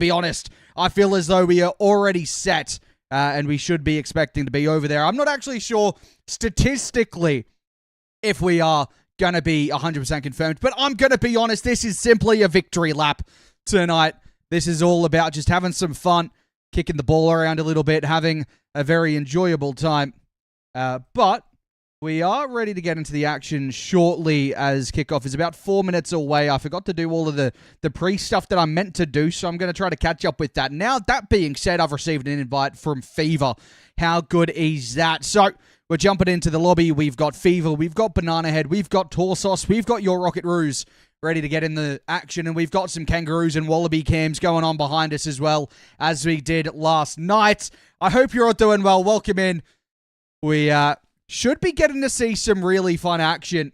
be honest, I feel as though we are already set and we should be expecting to be over there. I'm not actually sure statistically if we are going to be 100% confirmed, but I'm going to be honest, this is simply a victory lap tonight. This is all about just having some fun, kicking the ball around a little bit, having a very enjoyable time. But we are ready to get into the action shortly as kickoff is about 4 minutes away. I forgot to do all of the pre-stuff that I'm meant to do, so I'm going to try to catch up with that. Now, that being said, I've received an invite from Fifae. How good is that? So, we're jumping into the lobby. We've got Fifae, we've got Bananahead, we've got Torsos, we've got your Rocketroos ready to get in the action, and we've got some kangaroos and wallaby cams going on behind us as well, as we did last night. I hope you're all doing well. Welcome in. We should be getting to see some really fun action,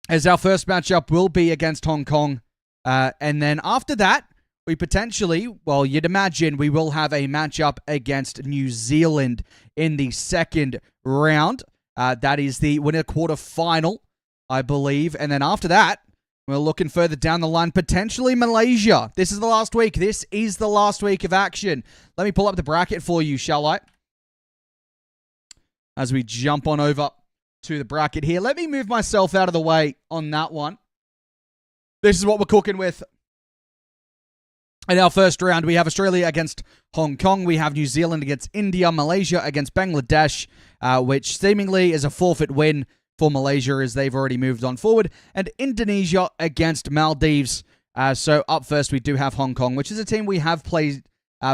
as our first matchup will be against Hong Kong. And then after that, we potentially, well, you'd imagine we will have a matchup against New Zealand in the second round. That is the winner quarterfinal, I believe. And then after that, we're looking further down the line, potentially Malaysia. This is the last week. This is the last week of action. Let me pull up the bracket for you, shall I? As we jump on over to the bracket here. Let me move myself out of the way on that one. This is what we're cooking with. In our first round, we have Australia against Hong Kong. We have New Zealand against India. Malaysia against Bangladesh, which seemingly is a forfeit win for Malaysia as they've already moved on forward. And Indonesia against Maldives. So up first, we do have Hong Kong, which is a team we have played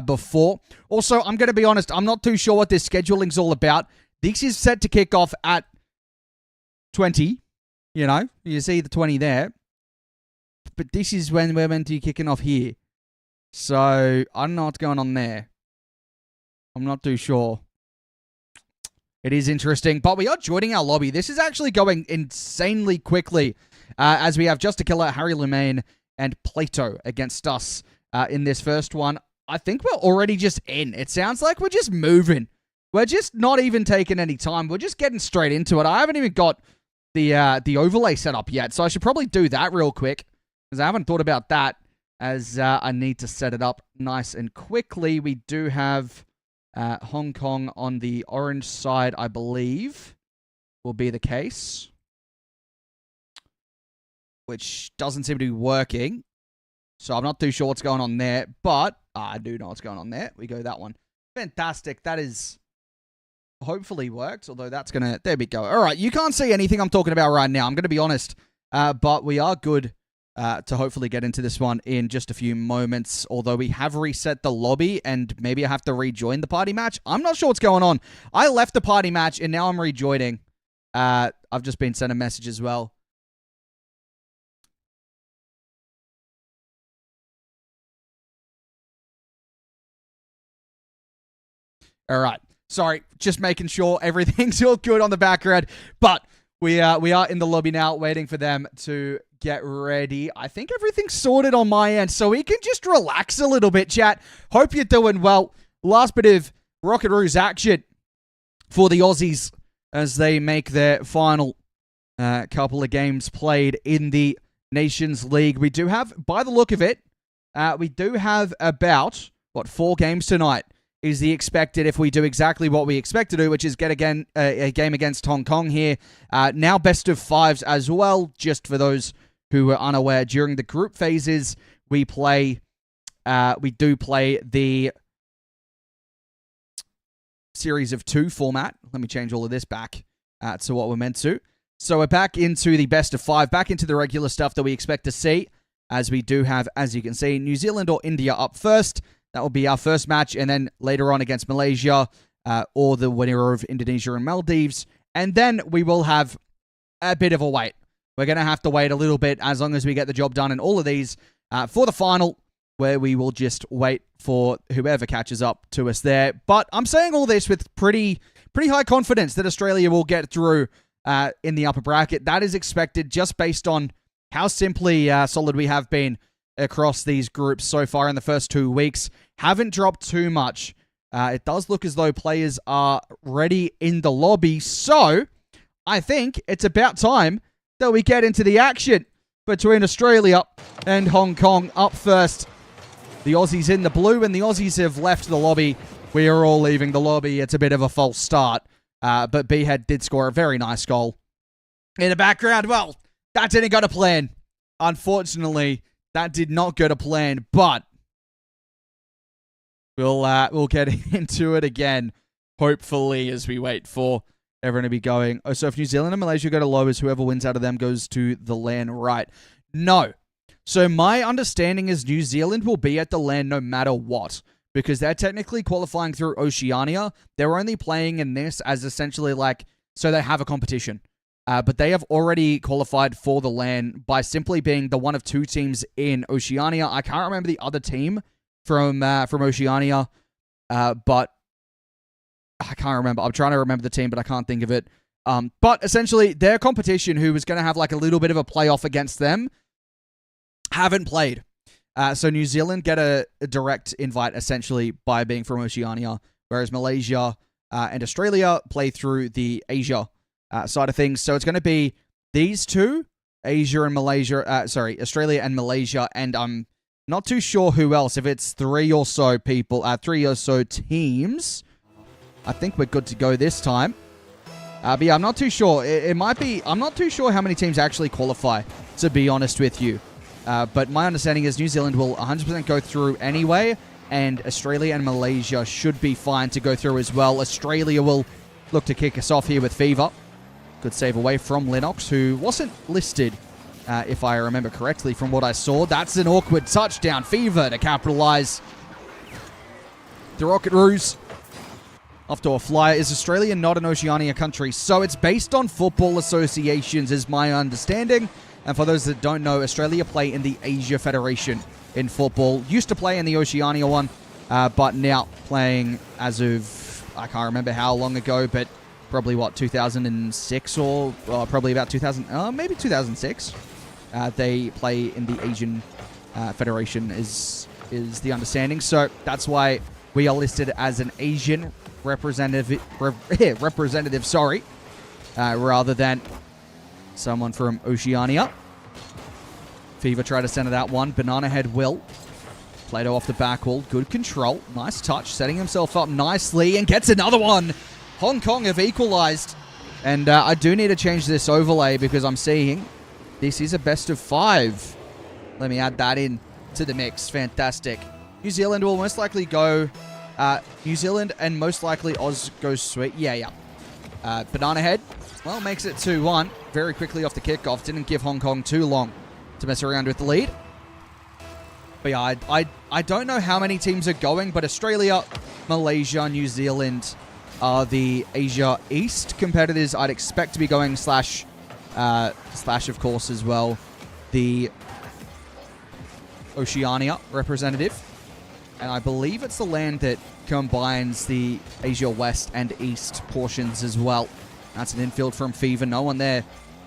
before. Also, I'm going to be honest, I'm not too sure what this scheduling's all about. This is set to kick off at 20. You know, you see the 20 there. But this is when we're meant to be kicking off here. So, I don't know what's going on there. I'm not too sure. It is interesting, but we are joining our lobby. This is actually going insanely quickly, as we have Just a Killer, Harry Lumaine, and Plato against us in this first one. I think we're already just in. It sounds like we're just moving. We're just not even taking any time. We're just getting straight into it. I haven't even got the overlay set up yet, so I should probably do that real quick, because I haven't thought about that, as I need to set it up nice and quickly. We do have Hong Kong on the orange side, I believe, will be the case, which doesn't seem to be working. So I'm not too sure what's going on there, but I do know what's going on there. We go that one. Fantastic. That is hopefully worked, although that's going to... There we go. All right, you can't see anything I'm talking about right now. I'm going to be honest, but we are good to hopefully get into this one in just a few moments, although we have reset the lobby, and maybe I have to rejoin the party match. I'm not sure what's going on. I left the party match, and now I'm rejoining. I've just been sent a message as well. All right. Sorry, just making sure everything's all good on the background. But we are in the lobby now, waiting for them to get ready. I think everything's sorted on my end, so we can just relax a little bit, chat. Hope you're doing well. Last bit of Rocketroos action for the Aussies as they make their final couple of games played in the Nations League. We do have, by the look of it, we do have about, 4 games tonight is the expected, if we do exactly what we expect to do, which is get again a game against Hong Kong here. Now best of 5s as well, just for those who were unaware. During the group phases, we do play the series of 2 format. Let me change all of this back to what we're meant to. So we're back into the best of 5, back into the regular stuff that we expect to see, as we do have, as you can see, New Zealand or India up first. That will be our first match, and then later on against Malaysia, or the winner of Indonesia and Maldives. And then we will have a bit of a wait. We're going to have to wait a little bit, as long as we get the job done in all of these, for the final, where we will just wait for whoever catches up to us there. But I'm saying all this with pretty high confidence that Australia will get through in the upper bracket. That is expected just based on how simply solid we have been across these groups so far in the first 2 weeks. Haven't dropped too much. It does look as though players are ready in the lobby. So, I think it's about time that we get into the action between Australia and Hong Kong. Up first The Aussies in the blue, and the Aussies have left the lobby. We are all leaving the lobby. It's a bit of a false start. But B-Head did score a very nice goal. In the background, well, that didn't go to plan. Unfortunately, that did not go to plan, but we'll get into it again, hopefully, as we wait for everyone to be going. Oh, so if New Zealand and Malaysia go to lowers, whoever wins out of them goes to the LAN, right? No. So my understanding is New Zealand will be at the LAN no matter what, because they're technically qualifying through Oceania. They're only playing in this as essentially like, so they have a competition. But they have already qualified for the LAN by simply being the one of two teams in Oceania. I can't remember the other team from Oceania, but I can't remember. I'm trying to remember the team, but I can't think of it. But essentially, their competition, who was going to have like a little bit of a playoff against them, haven't played. So New Zealand get a direct invite, essentially, by being from Oceania, whereas Malaysia and Australia play through the Asia side of things. So it's going to be these two, Asia and Malaysia, Australia and Malaysia, and I'm not too sure who else. If it's three or so teams, I think we're good to go this time. But yeah, I'm not too sure. It might be, I'm not too sure how many teams actually qualify, to be honest with you. But my understanding is New Zealand will 100% go through anyway, and Australia and Malaysia should be fine to go through as well. Australia will look to kick us off here with Fever. Good save away from Lennox, who wasn't listed, if I remember correctly from what I saw. That's an awkward touchdown. Fever to capitalize. The Rocketroos off to a flyer. Is Australia not an Oceania country? So it's based on football associations, is my understanding. And for those that don't know, Australia play in the Asia Federation in football. Used to play in the Oceania one, but now playing as of, I can't remember how long ago, but probably, 2006 or probably about 2000, maybe 2006. They play in the Asian Federation is the understanding. So that's why we are listed as an Asian representative, rather than someone from Oceania. Fever try to center that one. Bananahead will. Plato off the back wall. Good control. Nice touch. Setting himself up nicely and gets another one. Hong Kong have equalized. And I do need to change this overlay because I'm seeing this is a best of 5. Let me add that in to the mix. Fantastic. New Zealand will most likely go... New Zealand and most likely Oz goes sweet. Yeah. Bananahead, well, makes it 2-1. Very quickly off the kickoff. Didn't give Hong Kong too long to mess around with the lead. But yeah, I don't know how many teams are going, but Australia, Malaysia, New Zealand are the Asia East competitors. I'd expect to be going slash, of course, as well, the Oceania representative. And I believe it's the land that combines the Asia West and East portions as well. That's an infield from Fever. No one there.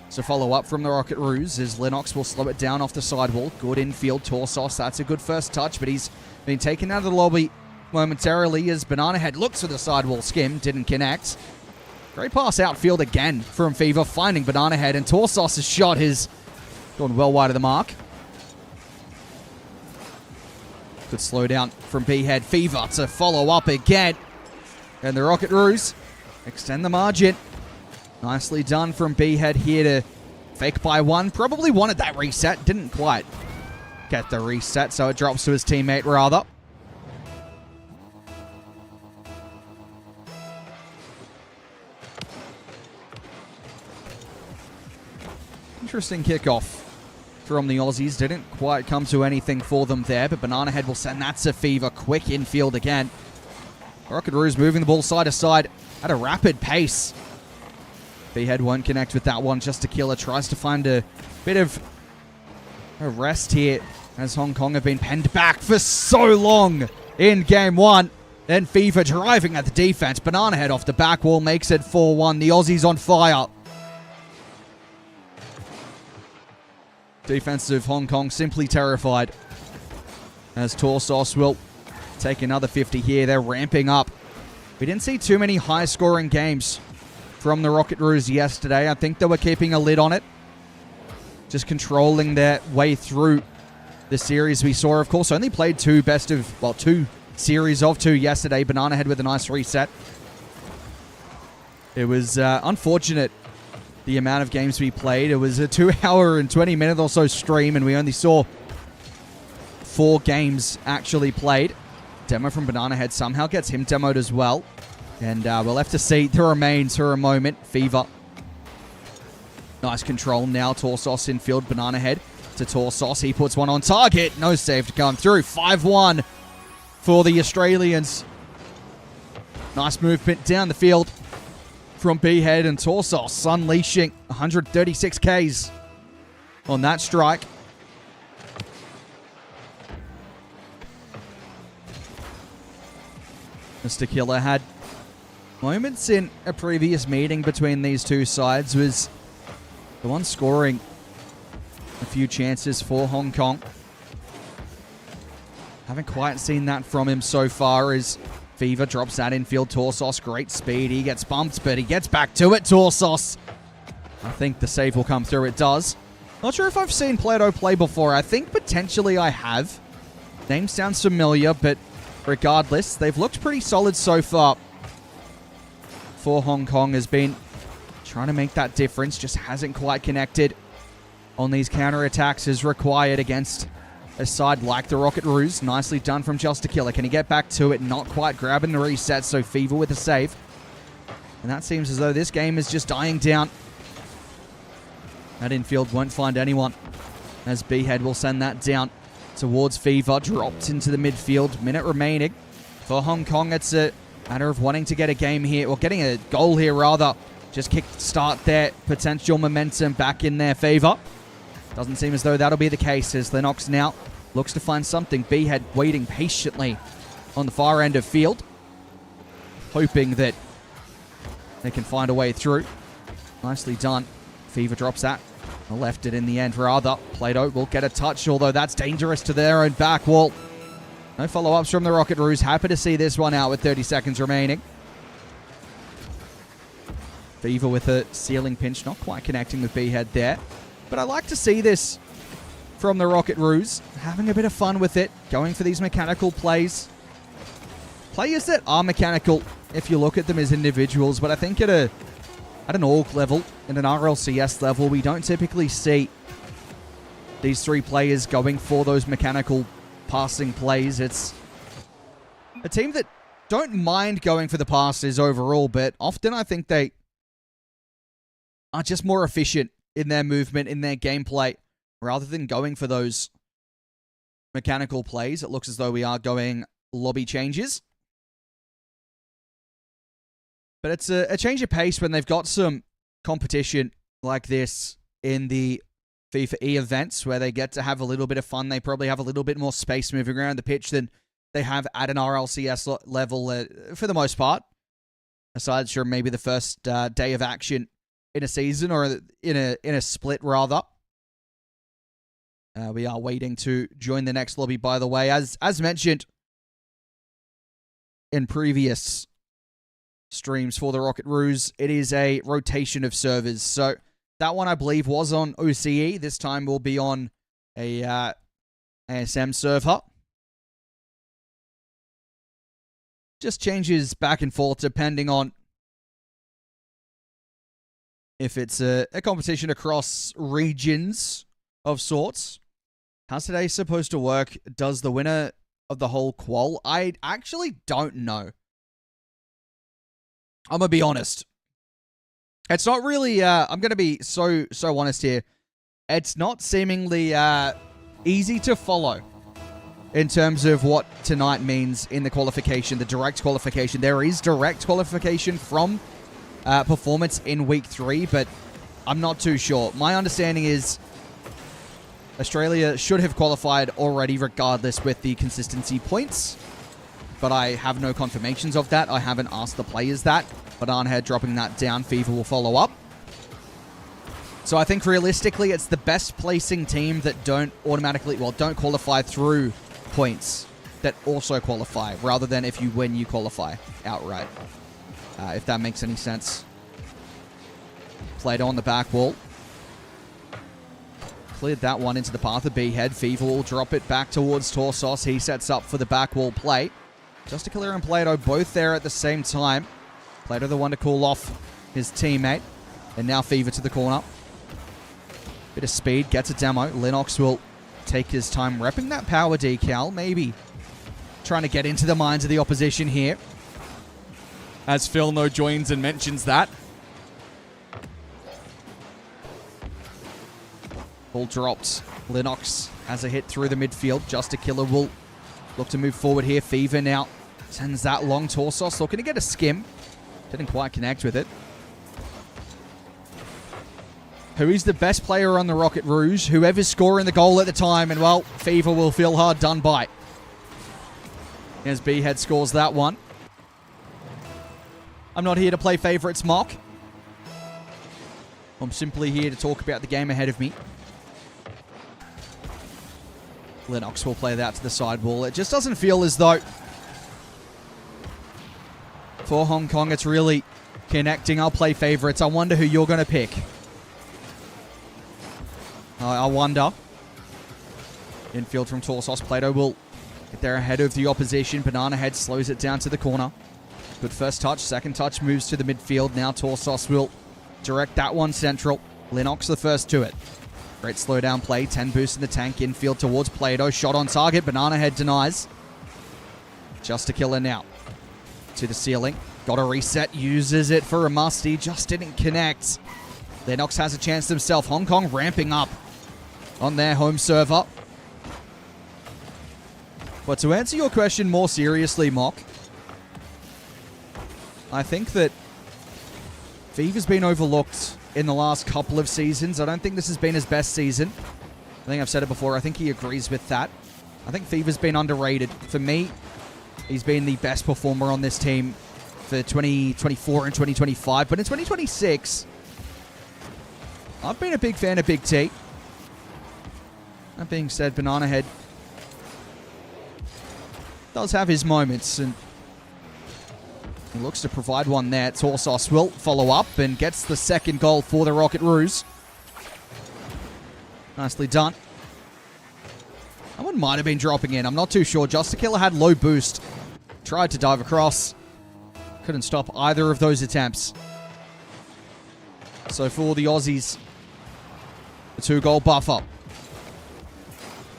So follow up from the Rocketroos as Lennox will slow it down off the sidewall. Good infield. Torsos. That's a good first touch, but he's been taken out of the lobby momentarily as Bananahead looks for the sidewall skim. Didn't connect. Great pass outfield again from Fever, finding Bananahead, and Torsos' shot has gone well wide of the mark. Good slow down from B-Head. Fever to follow up again. And the Rocketroos extend the margin. Nicely done from B-Head here to fake by one. Probably wanted that reset. Didn't quite get the reset, so it drops to his teammate rather. Interesting kickoff from the Aussies. Didn't quite come to anything for them there, but Bananahead will send that to Fever. Quick infield again. Rocketroos moving the ball side to side at a rapid pace. B-Head won't connect with that one. Just Tequila tries to find a bit of a rest here as Hong Kong have been penned back for so long in game one. Then Fever driving at the defense. Bananahead off the back wall makes it 4-1. The Aussies on fire. Defensive Hong Kong simply terrified as Torsos will take another 50 here. They're ramping up. We didn't see too many high-scoring games from the Rocketroos yesterday. I think they were keeping a lid on it. Just controlling their way through the series we saw. Of course, only played two series of two yesterday. Bananahead with a nice reset. It was unfortunate the amount of games we played. It was a 2 hour and 20 minute or so stream, and we only saw 4 games actually played. Demo from Bananahead somehow gets him demoed as well. And we'll have to see the remains for a moment. Fever. Nice control now. Torsos in field. Bananahead to Torsos. He puts one on target. No save to come through. 5-1 for the Australians. Nice movement down the field from B-Head, and Torsos unleashing 136 Ks on that strike. Mr. Killer had moments in a previous meeting between these two sides, was the one scoring a few chances for Hong Kong. Haven't quite seen that from him so far as Fever drops that infield. Torsos, great speed. He gets bumped, but he gets back to it. Torsos. I think the save will come through. It does. Not sure if I've seen Plato play before. I think potentially I have. Name sounds familiar, but regardless, they've looked pretty solid so far. For Hong Kong has been trying to make that difference. Just hasn't quite connected on these counterattacks as required against a side like the Rocketroos. Nicely done from Just a Killer. Can he get back to it? Not quite grabbing the reset, so Fever with a save. And that seems as though this game is just dying down. That infield won't find anyone, as B-Head will send that down towards Fever. Dropped into the midfield. Minute remaining for Hong Kong. It's a matter of wanting to get a game here, or getting a goal here rather. Just kick start their potential momentum back in their favor. Doesn't seem as though that'll be the case, as Lennox now looks to find something. B-Head waiting patiently on the far end of field, hoping that they can find a way through. Nicely done. Fever drops that. Left it in the end rather. Plato will get a touch, although that's dangerous to their own back wall. No follow-ups from the Rocketroos. Happy to see this one out with 30 seconds remaining. Fever with a ceiling pinch, not quite connecting with B-Head there. But I like to see this from the Rocketroos, having a bit of fun with it, going for these mechanical plays. Players that are mechanical, if you look at them as individuals, but I think at an org level, at an RLCS level, we don't typically see these three players going for those mechanical passing plays. It's a team that don't mind going for the passes overall, but often I think they are just more efficient in their movement, in their gameplay, rather than going for those mechanical plays. It looks as though we are going lobby changes. But it's a change of pace when they've got some competition like this in the FIFA E events, where they get to have a little bit of fun. They probably have a little bit more space moving around the pitch than they have at an RLCS level for the most part. Aside from maybe the first day of action in a season, or in a split rather. We are waiting to join the next lobby, by the way. As mentioned in previous streams for the Rocketroos, it is a rotation of servers. So that one, I believe, was on OCE. This time will be on a ASM server. Just changes back and forth depending on if it's a competition across regions of sorts. How's today supposed to work? Does the winner of the whole qual? I actually don't know. I'm going to be honest. It's not really, I'm going to be so honest here. It's not seemingly easy to follow in terms of what tonight means in the qualification, the direct qualification. There is direct qualification from performance in week 3, but I'm not too sure. My understanding is Australia should have qualified already regardless with the consistency points, but I have no confirmations of that. I haven't asked the players that. Bananahead dropping that down. Fever will follow up. So I think realistically it's the best placing team that don't qualify through points that also qualify, rather than if you win, you qualify outright. If that makes any sense. Plato on the back wall. cleared that one into the path of B-Head. Fifa will drop it back towards Torsos. He sets up for the back wall play. Just a Killer and Plato both there at the same time. Plato the one to call off his teammate. And now Fever to the corner. Bit of speed, gets a demo. Lennox will take his time repping that power decal. Maybe trying to get into the minds of the opposition here. As Phil No joins and mentions that. Ball dropped. Lennox has a hit through the midfield. Just a Killer will look to move forward here. Fever now sends that long. Torsos looking to get a skim. Didn't quite connect with it. Who is the best player on the Rocketroos? Whoever's scoring the goal at the time. And, well, Fever will feel hard done by. As B-Head scores that one. I'm not here to play favourites mock. I'm simply here to talk about the game ahead of me. Lennox will play that to the side wall. It just doesn't feel as though for Hong Kong it's really connecting. I'll play favourites. I wonder who you're going to pick. I wonder. Infield from Torsos. Plato will get there ahead of the opposition. Bananahead slows it down to the corner. Good first touch. Second touch moves to the midfield. Now Torsos will direct that one central. Lennox the first to it. Great slowdown play. 10 boost in the tank. Infield towards Plato. Shot on target. Bananahead denies. Just a Killer now. To the ceiling. Got a reset. Uses it for a musty. Just didn't connect. Lennox has a chance himself. Hong Kong ramping up on their home server. But to answer your question more seriously, Mock, I think that Fever's been overlooked in the last couple of seasons. I don't think this has been his best season. I think I've said it before. I think he agrees with that. I think Fever's been underrated. For me, he's been the best performer on this team for 2024 and 2025. But in 2026, I've been a big fan of Big T. That being said, Bananahead does have his moments, and he looks to provide one there. Torsos will follow up and gets the second goal for the Rocketroos. Nicely done. That one might have been dropping in. I'm not too sure. Just a Killer had low boost. Tried to dive across. Couldn't stop either of those attempts. So for the Aussies, the 2-goal buffer.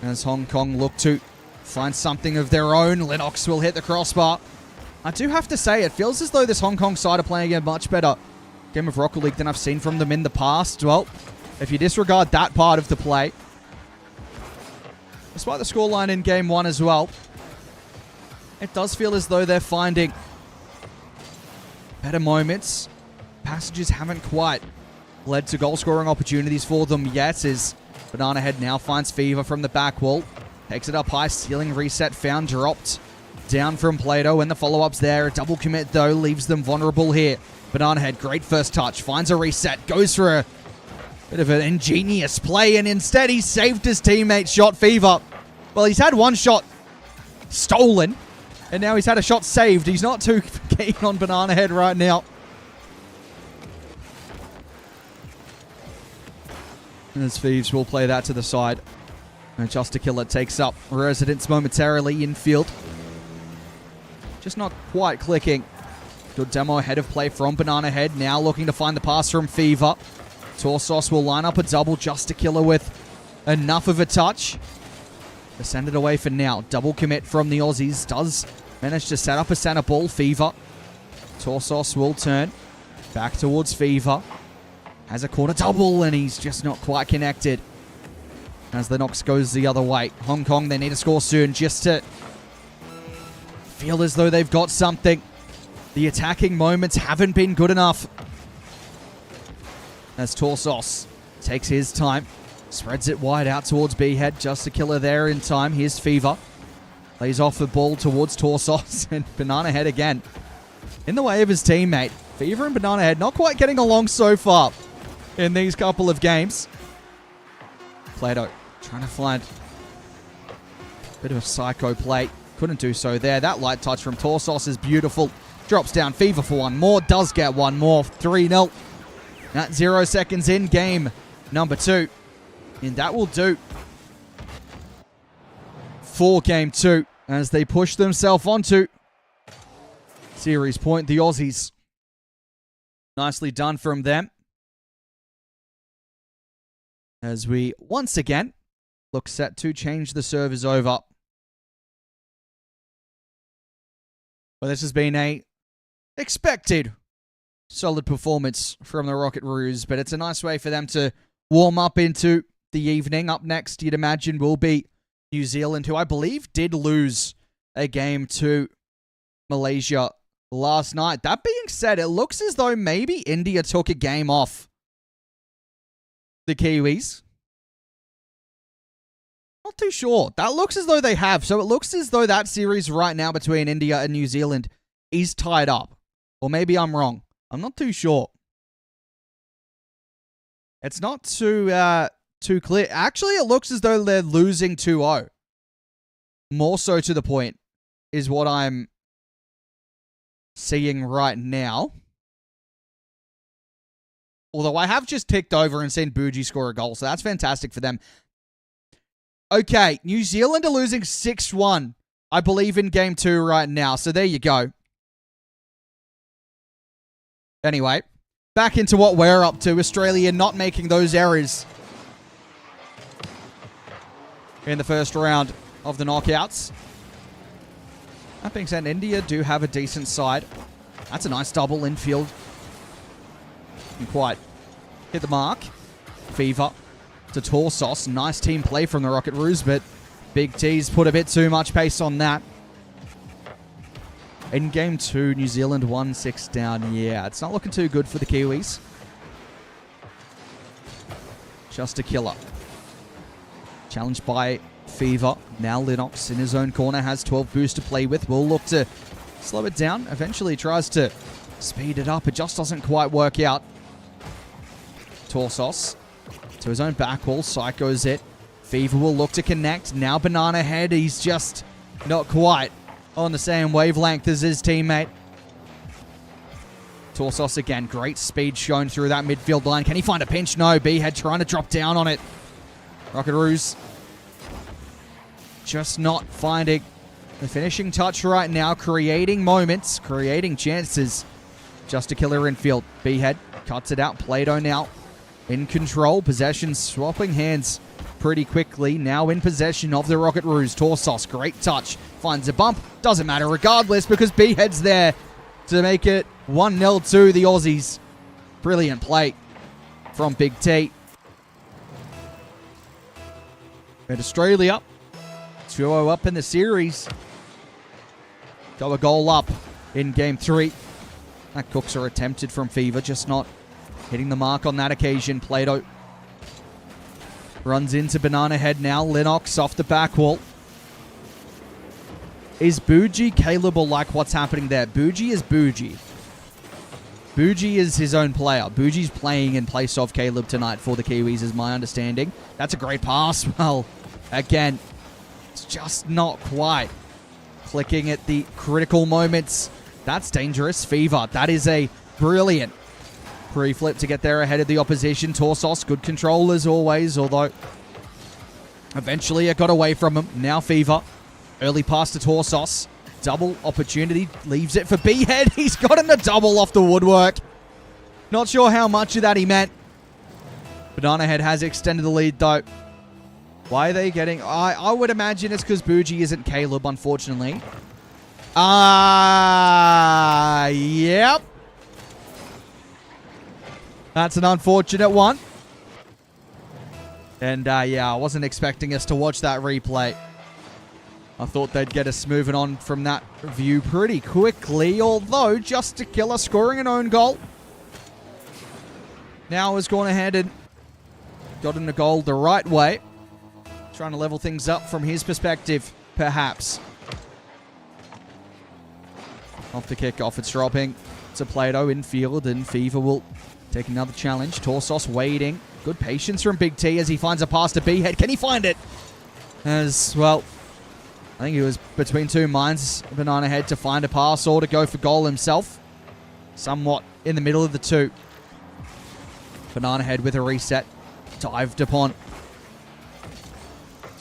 As Hong Kong look to find something of their own. Lennox will hit the crossbar. I do have to say, it feels as though this Hong Kong side are playing a much better game of Rocket League than I've seen from them in the past. Well, if you disregard that part of the play, despite the scoreline in Game 1 as well, it does feel as though they're finding better moments. Passages haven't quite led to goal-scoring opportunities for them yet, as Bananahead now finds Fever from the back wall. Takes it up high, ceiling reset found, dropped down from Plato, and the follow-up's there. A double commit, though, leaves them vulnerable here. Bananahead, great first touch, finds a reset, goes for a bit of an ingenious play, and instead he saved his teammate's shot. Fever, well, he's had one shot stolen, and now he's had a shot saved. He's not too keen on Bananahead right now. As Thieves will play that to the side. And Just a Killer takes up residence momentarily infield. Just not quite clicking. Good demo ahead of play from Bananahead. Now looking to find the pass from Fever. Torsos will line up a double. Just a Killer with enough of a touch to send it away for now. Double commit from the Aussies. Does manage to set up a center ball. Fever. Torsos will turn back towards Fever. Has a corner double, and he's just not quite connected. As the Knox goes the other way. Hong Kong, they need to score soon just to feel as though they've got something. The attacking moments haven't been good enough. As Torsos takes his time. Spreads it wide out towards B-Head. Just a Killer there in time. Here's Fever. Lays off the ball towards Torsos. And Bananahead again in the way of his teammate. Fever and Bananahead not quite getting along so far in these couple of games. Plato trying to find a bit of a psycho play. Couldn't do so there. That light touch from Torsos is beautiful. Drops down. Fever for one more. Does get one more. 3-0. At 0 seconds in game number 2. And that will do for Game 2 as they push themselves onto series point. The Aussies. Nicely done from them. As we once again look set to change the servers over. Well, this has been a expected solid performance from the Rocketroos, but it's a nice way for them to warm up into the evening. Up next, you'd imagine, will be New Zealand, who I believe did lose a game to Malaysia last night. That being said, it looks as though maybe India took a game off the Kiwis. Not too sure. That looks as though they have. So it looks as though that series right now between India and New Zealand is tied up. Or maybe I'm wrong. I'm not too sure. It's not too clear. Actually, it looks as though they're losing 2-0. More so to the point is what I'm seeing right now. Although I have just ticked over and seen Buji score a goal, so that's fantastic for them. Okay, New Zealand are losing 6-1, I believe, in Game 2 right now. So there you go. Anyway, back into what we're up to. Australia not making those errors in the first round of the knockouts. That being said, India do have a decent side. That's a nice double infield. Didn't quite hit the mark. Fever to Torsos. Nice team play from the Rocketroos, but Big T's put a bit too much pace on that. In Game 2, New Zealand 1-6 down. Yeah, it's not looking too good for the Kiwis. Just a killer. Challenged by Fever. Now Lennox in his own corner has 12 boosts to play with. Will look to slow it down. Eventually tries to speed it up. It just doesn't quite work out. Torsos to his own back wall. Psychos it. Fever will look to connect. Now Bananahead. He's just not quite on the same wavelength as his teammate. Torsos again. Great speed shown through that midfield line. Can he find a pinch? No. B-Head trying to drop down on it. Rocketroos just not finding the finishing touch right now. Creating moments. Creating chances. Just a killer infield. B-Head cuts it out. Plato now in control. Possession swapping hands pretty quickly. Now in possession of the Rocketroos. Torsos, great touch. Finds a bump. Doesn't matter regardless because B-Head's there to make it 1-0 to the Aussies. Brilliant play from Big T. And Australia 2-0 up in the series. Go a goal up in Game 3. That cooks are attempted from Fever, just not hitting the mark on that occasion. Plato runs into Bananahead now. Lennox off the back wall. Is Buji Caleb-able like what's happening there? Buji is Buji. Buji is his own player. Buji's playing in place of Caleb tonight for the Kiwis, is my understanding. That's a great pass. Well, again, it's just not quite clicking at the critical moments. That's dangerous. Fever. That is a brilliant pre-flip to get there ahead of the opposition. Torsos, good control as always, although eventually it got away from him. Now Fever. Early pass to Torsos. Double opportunity. Leaves it for B-Head. He's gotten a double off the woodwork. Not sure how much of that he meant. Bananahead has extended the lead though. Why are they getting... I would imagine it's because Buji isn't Caleb, unfortunately. Yep. That's an unfortunate one. And yeah, I wasn't expecting us to watch that replay. I thought they'd get us moving on from that view pretty quickly, although just a killer scoring an own goal. Now has gone ahead and gotten a goal the right way. Trying to level things up from his perspective, perhaps. Off the kickoff, it's dropping to Plato infield, and Fever will take another challenge. Torsos waiting. Good patience from Big T as he finds a pass to B-Head. Can he find it? As well, I think he was between two minds, Bananahead, to find a pass or to go for goal himself. Somewhat in the middle of the two. Bananahead with a reset. Dived upon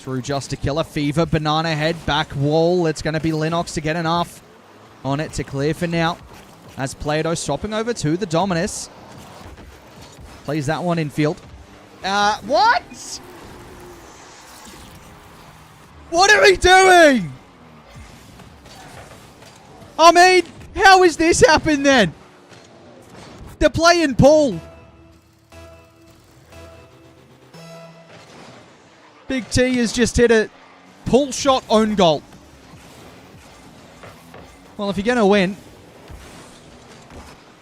Through just to kill a Fever. Bananahead, back wall. It's going to be Linux to get enough on it to clear for now. As Play-Doh swapping over to the Dominus. Plays that one in field. What? What are we doing? I mean, how is this happened then? They're playing pool. Big T has just hit a pull shot own goal. Well, if you're going to win,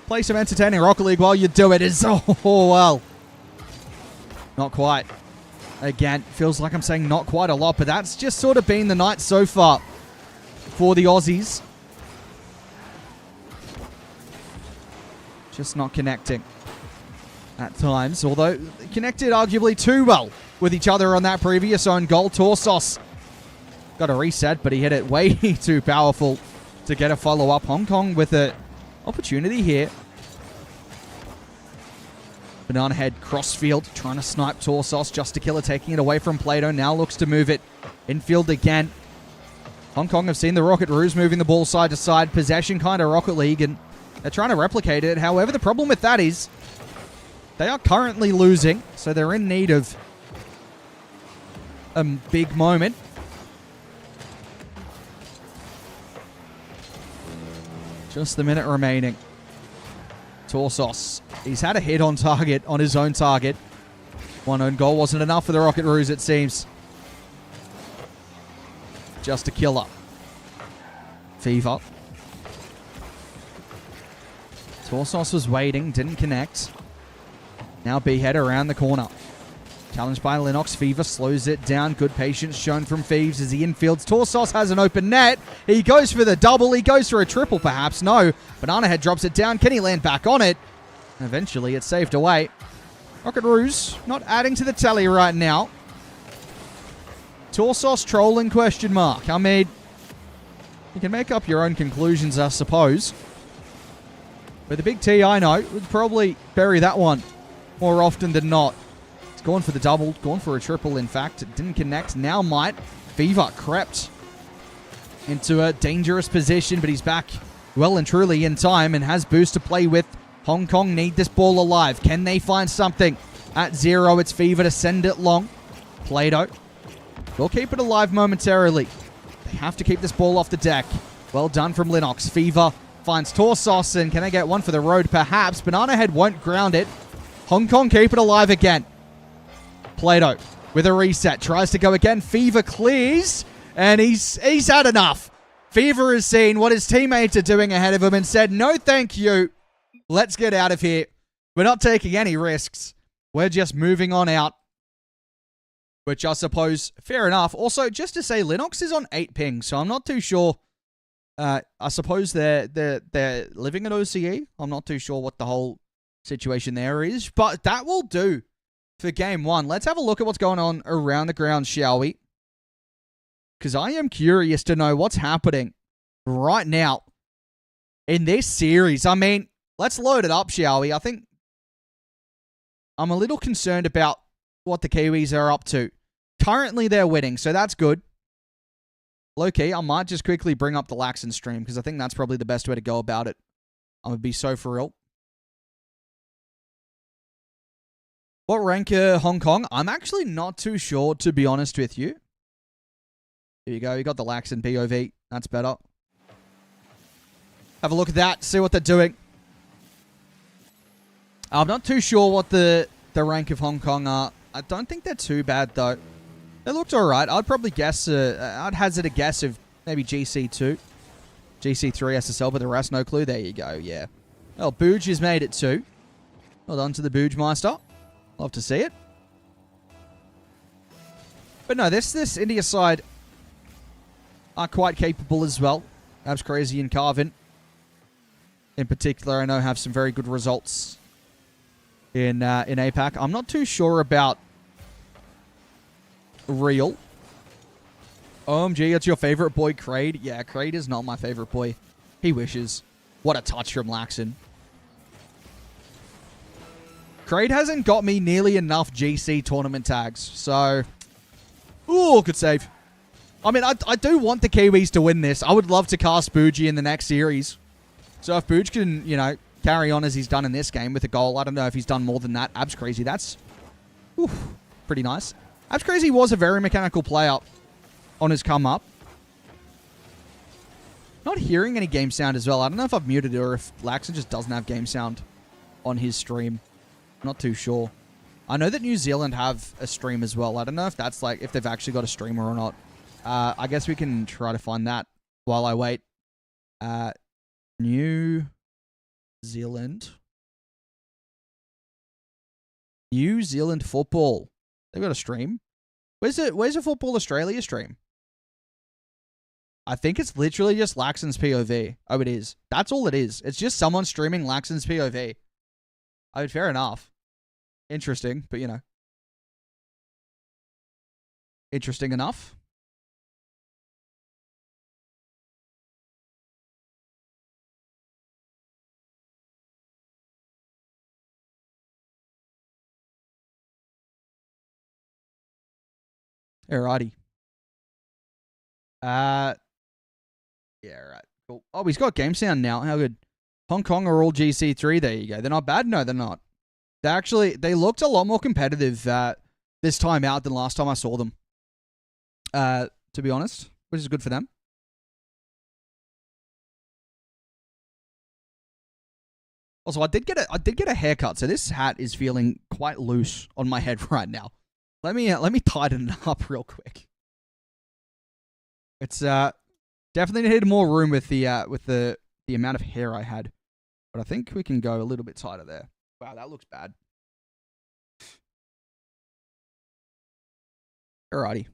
play some entertaining Rocket League while you do it. It's, oh, well. Not quite. Again, feels like I'm saying not quite a lot, but that's just sort of been the night so far for the Aussies. Just not connecting at times, although connected arguably too well with each other on that previous own goal. Torsos got a reset, but he hit it way too powerful to get a follow-up. Hong Kong with an opportunity here. Bananahead crossfield, trying to snipe Torsos. Just to kill it, taking it away from Play-Doh. Now looks to move it infield again. Hong Kong have seen the Rocketroos moving the ball side to side. Possession kind of Rocket League, and they're trying to replicate it. However, the problem with that is they are currently losing, so they're in need of a big moment. Just the minute remaining. Torsos. He's had a hit on target, on his own target. One own goal wasn't enough for the Rocketroos, it seems. Just a killer. Fever. Torsos was waiting, didn't connect. Now B-Head around the corner. Challenged by Linux. Fever slows it down. Good patience shown from Thieves as he infields. Torsos has an open net. He goes for the double. He goes for a triple, perhaps. No. Bananahead drops it down. Can he land back on it? Eventually, it's saved away. Rocketroos not adding to the tally right now. Torsos trolling question mark. I mean, you can make up your own conclusions, I suppose. But the big T, I know, would probably bury that one more often than not. It's gone for the double, gone for a triple, in fact. It didn't connect, now might. Fever crept into a dangerous position, but he's back well and truly in time and has boost to play with. Hong Kong need this ball alive. Can they find something? At 0, it's Fever to send it long. Play-Doh will keep it alive momentarily. They have to keep this ball off the deck. Well done from Linux. Fever finds Torsos, and can they get one for the road? Perhaps. Bananahead won't ground it. Hong Kong keep it alive again. Play-Doh with a reset. Tries to go again. Fever clears, and he's had enough. Fever has seen what his teammates are doing ahead of him and said, no thank you. Let's get out of here. We're not taking any risks. We're just moving on out. Which I suppose, fair enough. Also, just to say, Linux is on 8 ping, so I'm not too sure. I suppose they're living at OCE. I'm not too sure what the whole situation there is, but that will do for game 1. Let's have a look at what's going on around the ground, shall we? Because I am curious to know what's happening right now in this series. I mean, let's load it up, shall we? I think I'm a little concerned about what the Kiwis are up to. Currently, they're winning, so that's good. Low-key, I might just quickly bring up the Laxon stream, because I think that's probably the best way to go about it. I'm going to be so for real. What rank are Hong Kong? I'm actually not too sure, to be honest with you. Here you go. You got the Laxon POV. That's better. Have a look at that. See what they're doing. I'm not too sure what the rank of Hong Kong are. I don't think they're too bad, though. They looked alright. I'd probably guess, I'd hazard a guess of maybe GC2. GC3 SSL, but the rest, no clue. There you go, yeah. Well, Booj has made it too. Well done to the Booj Meister. Love to see it. But no, this India side are quite capable as well. Abs Crazy and Carvin, in particular, I know have some very good results in APAC. I'm not too sure about Real. OMG, it's your favorite boy, Kraid. Yeah, Kraid is not my favorite boy. He wishes. What a touch from Laxon. Kraid hasn't got me nearly enough GC tournament tags, so Ooh, good save. I mean, I do want the Kiwis to win this. I would love to cast Bougie in the next series. So if Bouge can, you know, carry on as he's done in this game with a goal, I don't know if he's done more than that. Abs Crazy, that's pretty nice. Abs Crazy was a very mechanical player on his come up. Not hearing any game sound as well. I don't know if I've muted it or if Laxon just doesn't have game sound on his stream. Not too sure. I know that New Zealand have a stream as well. I don't know if that's like, if they've actually got a streamer or not. I guess we can try to find that while I wait. New Zealand. New Zealand football. They've got a stream. Where's a Football Australia stream? I think it's literally just Laxon's POV. Oh, it is. That's all it is. It's just someone streaming Laxon's POV. I mean, fair enough. Interesting, but you know. Interesting enough. Alrighty. Yeah, right. Cool. Oh, he's got game sound now. How good. Hong Kong are all GC3. There you go. They're not bad. No, they're not. They looked a lot more competitive this time out than last time I saw them. To be honest, which is good for them. Also, I did get a haircut, so this hat is feeling quite loose on my head right now. Let me tighten it up real quick. It's definitely needed more room with the amount of hair I had, but I think we can go a little bit tighter there. Wow, that looks bad. Alrighty,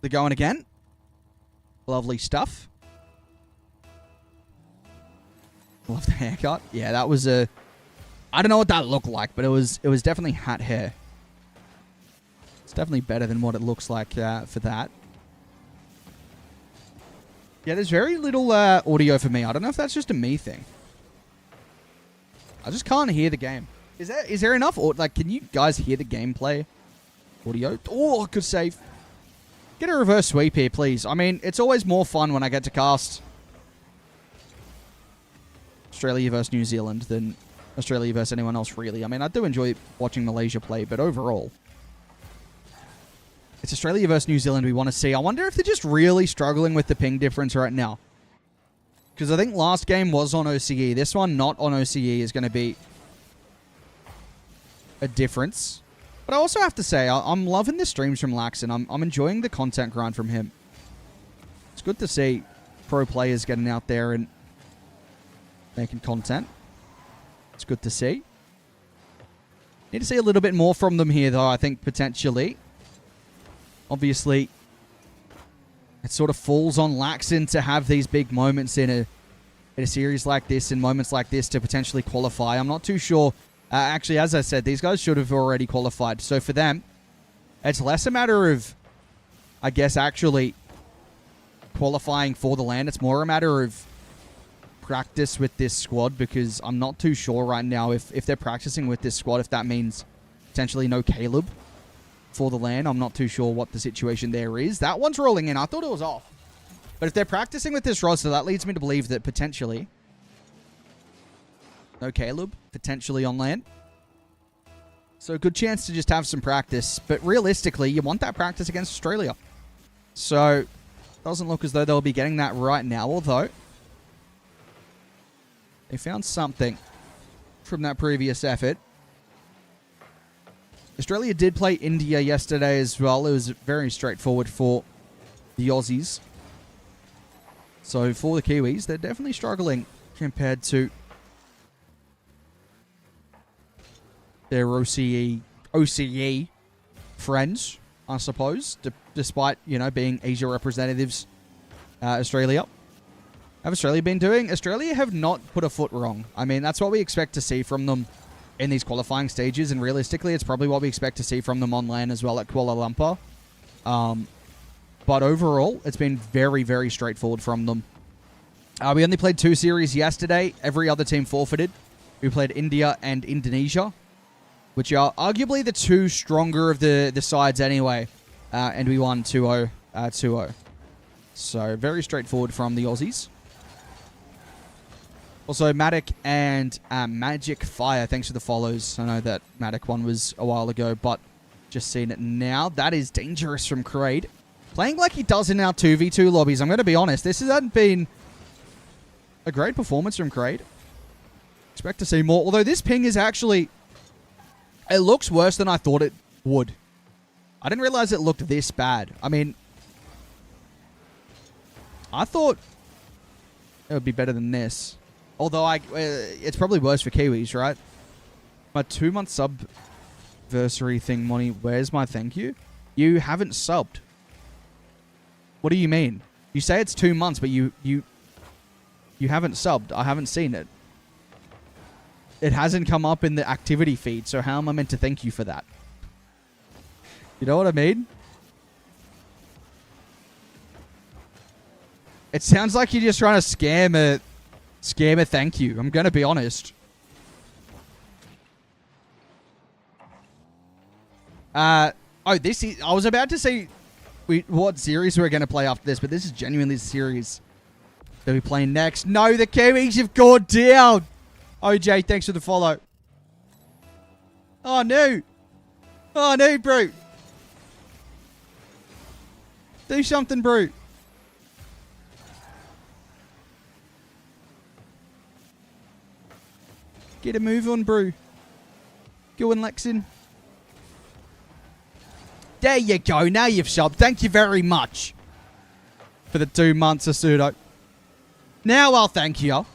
they're going again. Lovely stuff. Love the haircut. Yeah, that was I don't know what that looked like, but it was definitely hat hair. It's definitely better than what it looks like for that. Yeah, there's very little audio for me. I don't know if that's just a me thing. I just can't hear the game. Is there enough? Or like, can you guys hear the gameplay audio? Oh, good save. Get a reverse sweep here, please. I mean, it's always more fun when I get to cast Australia versus New Zealand than Australia versus anyone else, really. I mean, I do enjoy watching Malaysia play, but overall, it's Australia versus New Zealand we want to see. I wonder if they're just really struggling with the ping difference right now. Because I think last game was on OCE. This one, not on OCE, is going to be a difference. But I also have to say, I'm loving the streams from Laxon. I'm enjoying the content grind from him. It's good to see pro players getting out there and making content. It's good to see. Need to see a little bit more from them here, though, I think, potentially. Obviously, it sort of falls on Laxon to have these big moments in a series like this, in moments like this, to potentially qualify. I'm not too sure. Actually, as I said, these guys should have already qualified. So for them, it's less a matter of, I guess, actually qualifying for the LAN. It's more a matter of practice with this squad, because I'm not too sure right now if they're practicing with this squad, if that means potentially no Caleb for the LAN. I'm not too sure what the situation there is. That one's rolling in. I thought it was off. But if they're practicing with this roster, that leads me to believe that potentially no Caleb, potentially on LAN. So a good chance to just have some practice. But realistically, you want that practice against Australia. So doesn't look as though they'll be getting that right now, although they found something from that previous effort. Australia did play India yesterday as well. It was very straightforward for the Aussies. So for the Kiwis, they're definitely struggling compared to their OCE friends, I suppose, despite, you know, being Asia representatives. Australia. Have Australia been doing? Australia have not put a foot wrong. I mean, that's what we expect to see from them in these qualifying stages, and realistically, it's probably what we expect to see from them on LAN as well at Kuala Lumpur. But overall, it's been very, very straightforward from them. We only played 2 series yesterday. Every other team forfeited. We played India and Indonesia, which are arguably the 2 stronger of the sides anyway. and we won 2-0. 2-0. So very straightforward from the Aussies. Also, Matic and Magic Fire, thanks for the follows. I know that Matic one was a while ago, but just seen it now. That is dangerous from Kraid. Playing like he does in our 2v2 lobbies. I'm going to be honest, this hasn't been a great performance from Kraid. Expect to see more. Although this ping is actually... It looks worse than I thought it would. I didn't realize it looked this bad. I mean... I thought it would be better than this. Although it's probably worse for Kiwis, right? My 2-month subversary thing, Monty. Where's my thank you? You haven't subbed. What do you mean? You say it's 2 months, but you haven't subbed. I haven't seen it. It hasn't come up in the activity feed, so how am I meant to thank you for that? You know what I mean? It sounds like you're just trying to scam a thank you. I'm going to be honest. This is... I was about to say what series we're going to play after this, but this is genuinely the series that we play next. No, the Kiwis have gone down. OJ, thanks for the follow. Oh, no. Oh, no, bro. Do something, bro. Get a move on, bro. Go on, Lexin. There you go. Now you've subbed. Thank you very much for the 2 months of pseudo. Now I'll thank you.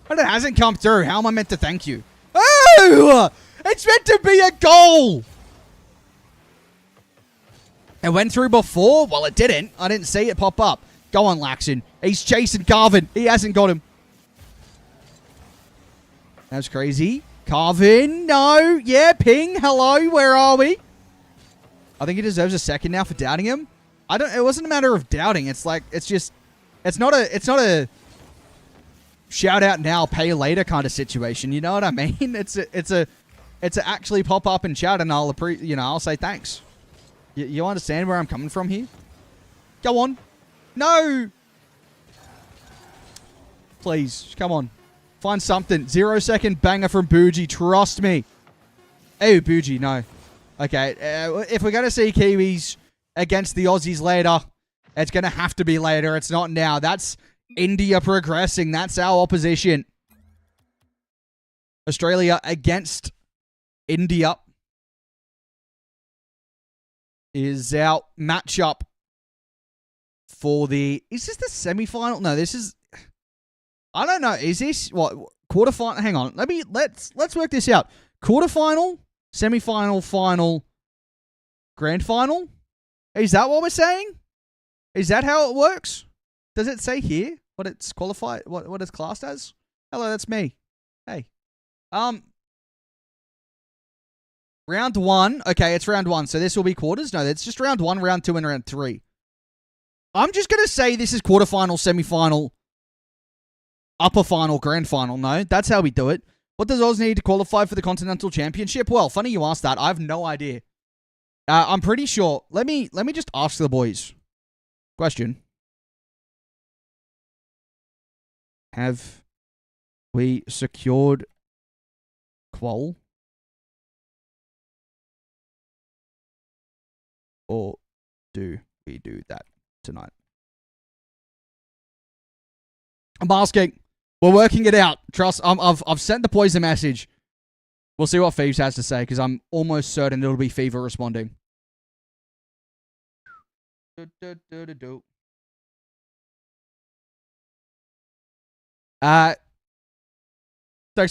But it hasn't come through. How am I meant to thank you? Oh! It's meant to be a goal! It went through before? Well, it didn't. I didn't see it pop up. Go on, Laxon. He's chasing Carvin. He hasn't got him. That's crazy. Carvin, no. Yeah, ping. Hello, where are we? I think he deserves a second now for doubting him. It wasn't a matter of doubting. It's like, it's not a shout out now, pay later kind of situation. You know what I mean? It's a actually pop up and shout, and I'll say thanks. You understand where I'm coming from here? Go on. No. Please, come on. Find something. 0-second banger from Bougie. Trust me. Oh, Bougie, no. Okay, if we're going to see Kiwis against the Aussies later, it's going to have to be later. It's not now. That's India progressing. That's our opposition. Australia against India is our matchup for the... Is this the semi-final? No, this is... I don't know. Is this... What? Quarterfinal? Hang on. Let's work this out. Quarterfinal? Semi-final, final, grand final? Is that what we're saying? Is that how it works? Does it say here what it's qualified, what it's classed as? Hello, that's me. Hey. Round 1. Okay, it's round 1. So this will be quarters? No, it's just round 1, round 2, and round 3. I'm just going to say this is quarterfinal, semi-final, upper final, grand final. No, that's how we do it. What does Oz need to qualify for the Continental Championship? Well, funny you asked that. I have no idea. I'm pretty sure. Let me just ask the boys. Question. Have we secured qual? Or do we do that tonight? I'm asking. We're working it out. Trust. I've sent the boys a message. We'll see what Thieves has to say, because I'm almost certain it'll be Fever responding. Thanks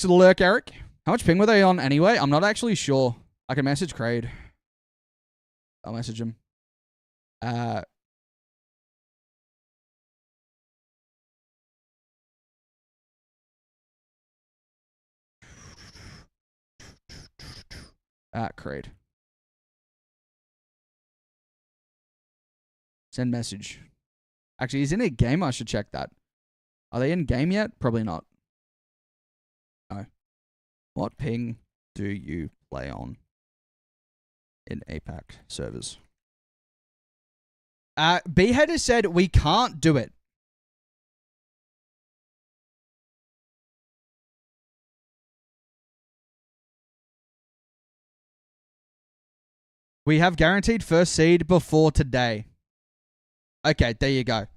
for the lurk, Eric. How much ping were they on anyway? I'm not actually sure. I can message Kraid. I'll message him. Kraid. Send message. Actually, he's in a game. I should check that. Are they in game yet? Probably not. No. What ping do you play on in APAC servers? B-Head has said we can't do it. We have guaranteed first seed before today. Okay, there you go.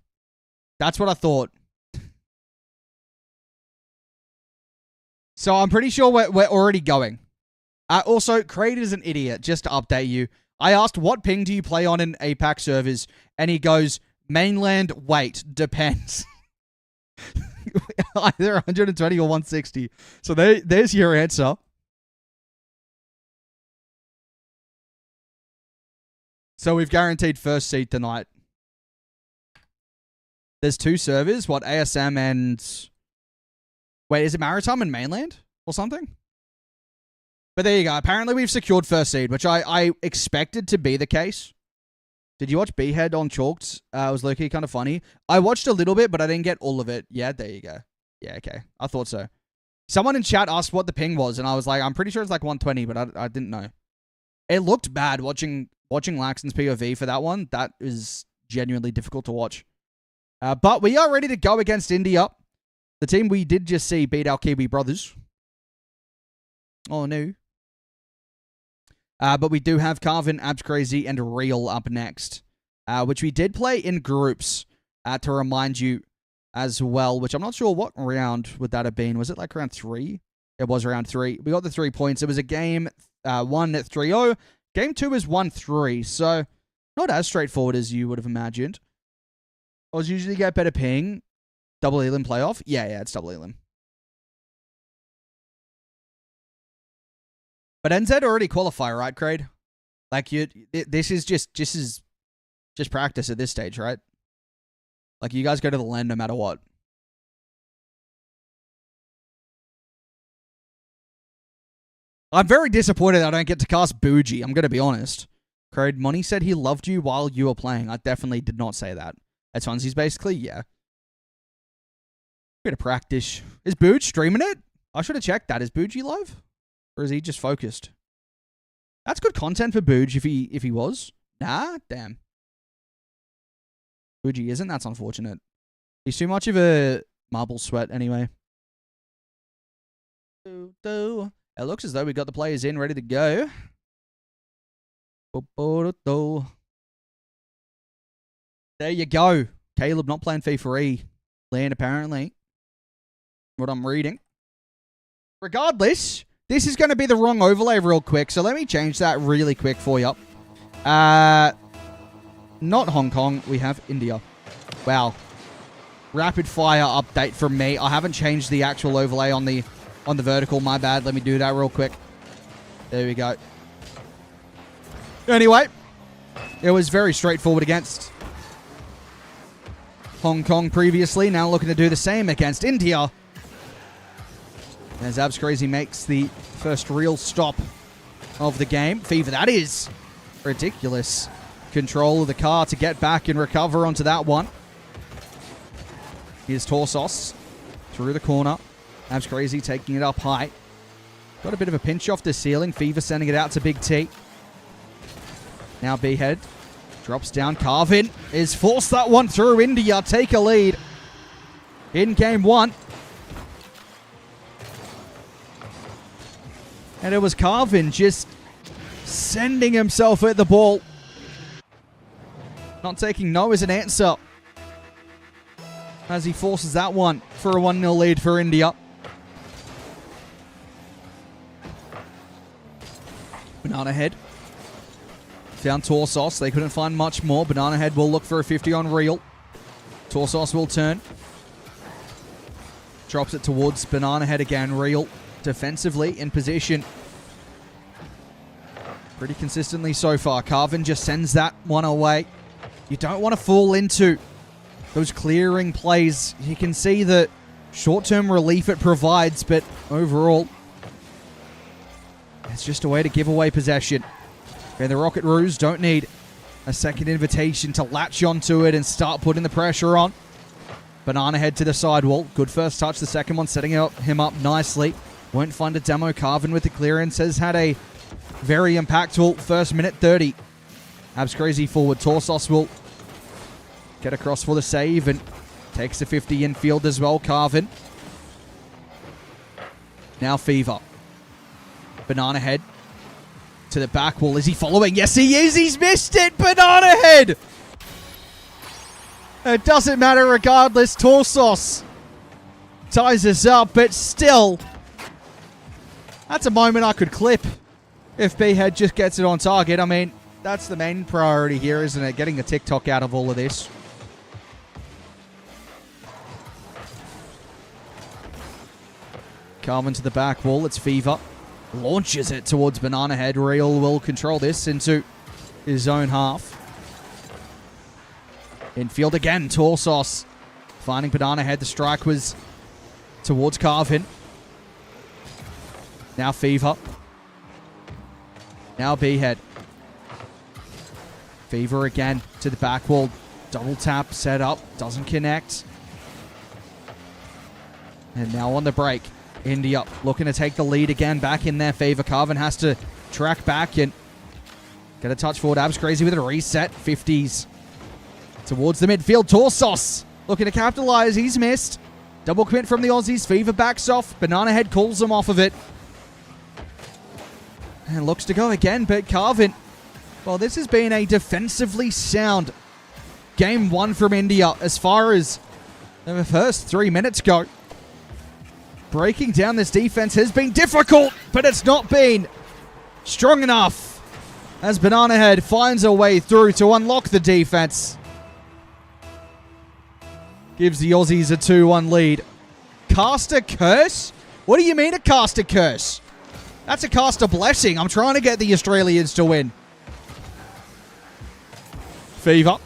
That's what I thought. So I'm pretty sure we're already going. Also, Kraid is an idiot, just to update you. I asked, what ping do you play on in APAC servers? And he goes, mainland, wait, depends. Either 120 or 160. So there's your answer. So we've guaranteed first seed tonight. There's 2 servers. What, ASM and... Wait, is it Maritime and Mainland? Or something? But there you go. Apparently we've secured first seed, which I expected to be the case. Did you watch B-Head on Chalked? It was low-key kind of funny. I watched a little bit, but I didn't get all of it. Yeah, there you go. Yeah, okay. I thought so. Someone in chat asked what the ping was, and I was like, I'm pretty sure it's like 120, but I didn't know. It looked bad watching Laxton's POV for that one. That is genuinely difficult to watch. But we are ready to go against India. The team we did just see beat our Kiwi brothers. Oh, no. But we do have Carvin, Abs Crazy, and Real up next, which we did play in groups, to remind you as well, which I'm not sure what round would that have been. Was it like round 3? It was round 3. We got the 3 points. It was a game 1 at 3-0. Game 2 is 1-3, so not as straightforward as you would have imagined. I was usually get better ping. Double Elim playoff? Yeah, it's double Elim. But NZ already qualify, right, Kraid? Like, this is just practice at this stage, right? Like, you guys go to the LAN no matter what. I'm very disappointed I don't get to cast Bougie, I'm going to be honest. Kraid, Money said he loved you while you were playing. I definitely did not say that. At Swansea's basically, yeah. Bit of practice. Is Booge streaming it? I should have checked that. Is Bougie live? Or is he just focused? That's good content for Booge if he was. Nah, damn. Bougie isn't. That's unfortunate. He's too much of a marble sweat anyway. It looks as though we got the players in, ready to go. There you go. Caleb not playing Fifae. Land apparently. What I'm reading. Regardless, this is going to be the wrong overlay real quick, so let me change that really quick for you. Not Hong Kong, we have India. Wow. Rapid fire update from me. I haven't changed the actual overlay on the vertical, my bad. Let me do that real quick. There we go. Anyway, it was very straightforward against Hong Kong previously, now looking to do the same against India. As Abs Crazy makes the first real stop of the game. Fever, that is ridiculous. Control of the car to get back and recover onto that one. Here's Torsos through the corner. Abs Crazy taking it up high. Got a bit of a pinch off the ceiling. Fever sending it out to Big T. Now B-Head drops down. Carvin is forced that one through. India take a lead in game 1. And it was Carvin just sending himself at the ball. Not taking no as an answer. As he forces that one for a 1-0 lead for India. Bananahead. Found Torsos. They couldn't find much more. Bananahead will look for a 50 on Real. Torsos will turn. Drops it towards Bananahead again. Real defensively in position. Pretty consistently so far. Carvin just sends that one away. You don't want to fall into those clearing plays. You can see the short-term relief it provides, but overall, it's just a way to give away possession. And the Rocketroos don't need a second invitation to latch onto it and start putting the pressure on. Bananahead to the sidewall. Good first touch. The second one setting him up nicely. Won't find a demo. Carvin with the clearance has had a very impactful first minute 30. Abs Crazy forward. Torsos will get across for the save and takes the 50 infield as well, Carvin. Now Fever. Bananahead to the back wall. Is he following? Yes, he is. He's missed it. Bananahead. It doesn't matter regardless. Torsos ties us up, but still, that's a moment I could clip if B-Head just gets it on target. I mean, that's the main priority here, isn't it? Getting a TikTok out of all of this. Carvin to the back wall. It's Fever. Launches it towards Bananahead. Real will control this into his own half. Infield again. Torsos finding Bananahead. The strike was towards Carvin. Now Fever. Now B-Head. Fever again to the back wall. Double tap set up. Doesn't connect. And now on the break. India looking to take the lead again, back in their favor. Carvin has to track back and get a touch forward. Abs Crazy with a reset. 50s towards the midfield. Torsos looking to capitalize. He's missed. Double commit from the Aussies. Fever backs off. Bananahead calls him off of it. And looks to go again, but Carvin, well, this has been a defensively sound game one from India as far as the first 3 minutes go. Breaking down this defense has been difficult, but it's not been strong enough as Bananahead finds a way through to unlock the defense. Gives the Aussies a 2-1 lead. Cast a curse? What do you mean a cast a curse? That's a cast a blessing. I'm trying to get the Australians to win. Fever.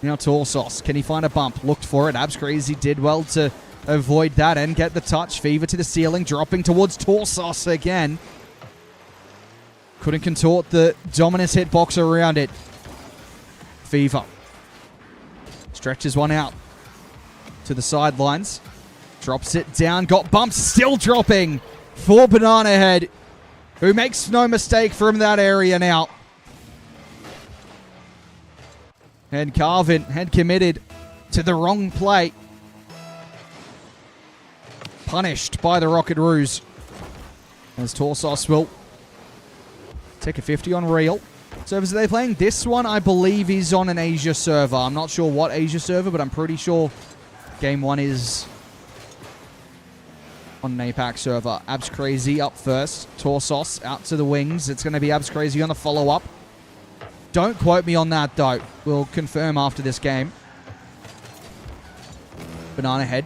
Now Torsos. Can he find a bump? Looked for it. Abs Crazy did well to avoid that and get the touch. Fever to the ceiling, dropping towards Torsos again. Couldn't contort the Dominus hitbox around it. Fever stretches one out to the sidelines. Drops it down, got bumped, still dropping for Bananahead, who makes no mistake from that area now. And Carvin had committed to the wrong play. Punished by the Rocketroos. As Torsos will take a 50 on Real. Servers, are they playing? This one, I believe, is on an Asia server. I'm not sure what Asia server, but I'm pretty sure game one is on an APAC server. Abs Crazy up first. Torsos out to the wings. It's going to be Abs Crazy on the follow-up. Don't quote me on that, though. We'll confirm after this game. Bananahead.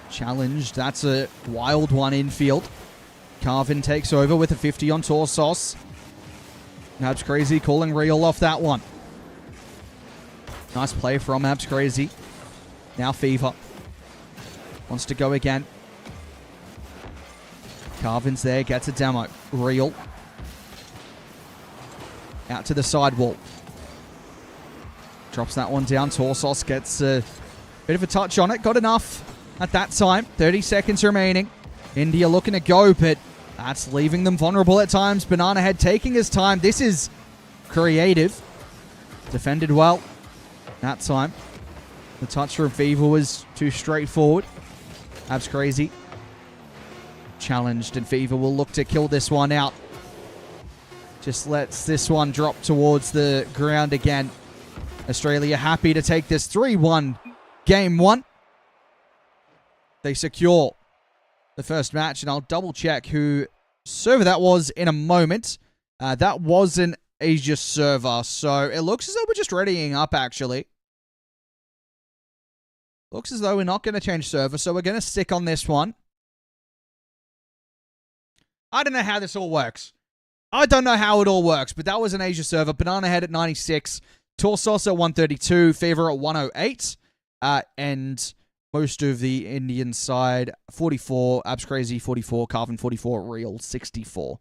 Challenged. That's a wild one infield. Carvin takes over with a 50 on Torsos. Abs Crazy calling Real off that one. Nice play from Abs Crazy. Now Fever. Wants to go again. Carvin's there. Gets a demo. Real. Out to the sidewall. Drops that one down. Torsos gets a bit of a touch on it. Got enough at that time. 30 seconds remaining. India looking to go, but that's leaving them vulnerable at times. Bananahead taking his time. This is creative. Defended well that time. The touch from Fever was too straightforward. Abs Crazy. Challenged, and Fever will look to kill this one out. Just lets this one drop towards the ground again. Australia happy to take this 3-1 game one. They secure the first match, and I'll double check who server that was in a moment. That was an Asia server, so it looks as though we're just readying up, actually. Looks as though we're not going to change server, so we're going to stick on this one. I don't know how this all works. I don't know how it all works, but that was an Asia server. Bananahead at 96, Torsos at 132, Fever at 108, and most of the Indian side, 44, Abs Crazy 44, Carvin 44, Real 64.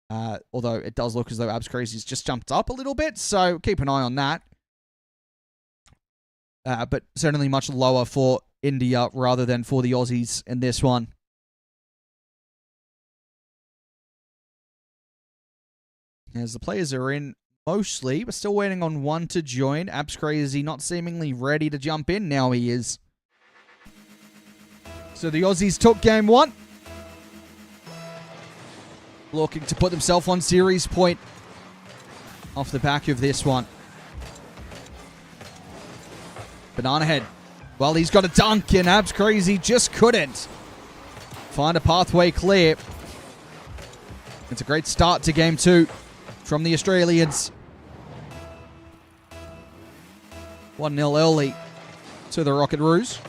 Although it does look as though Abs Crazy's just jumped up a little bit, so keep an eye on that. But certainly much lower for India rather than for the Aussies in this one. As the players are in Mostly. We're still waiting on one to join. Abs Crazy not seemingly ready to jump in. Now he is. So the Aussies took game one. Looking to put themselves on series point off the back of this one. Bananahead. Well, he's got a dunk, and Abs Crazy just couldn't find a pathway clear. It's a great start to game two from the Australians. 1-0 early to the Rocketroos.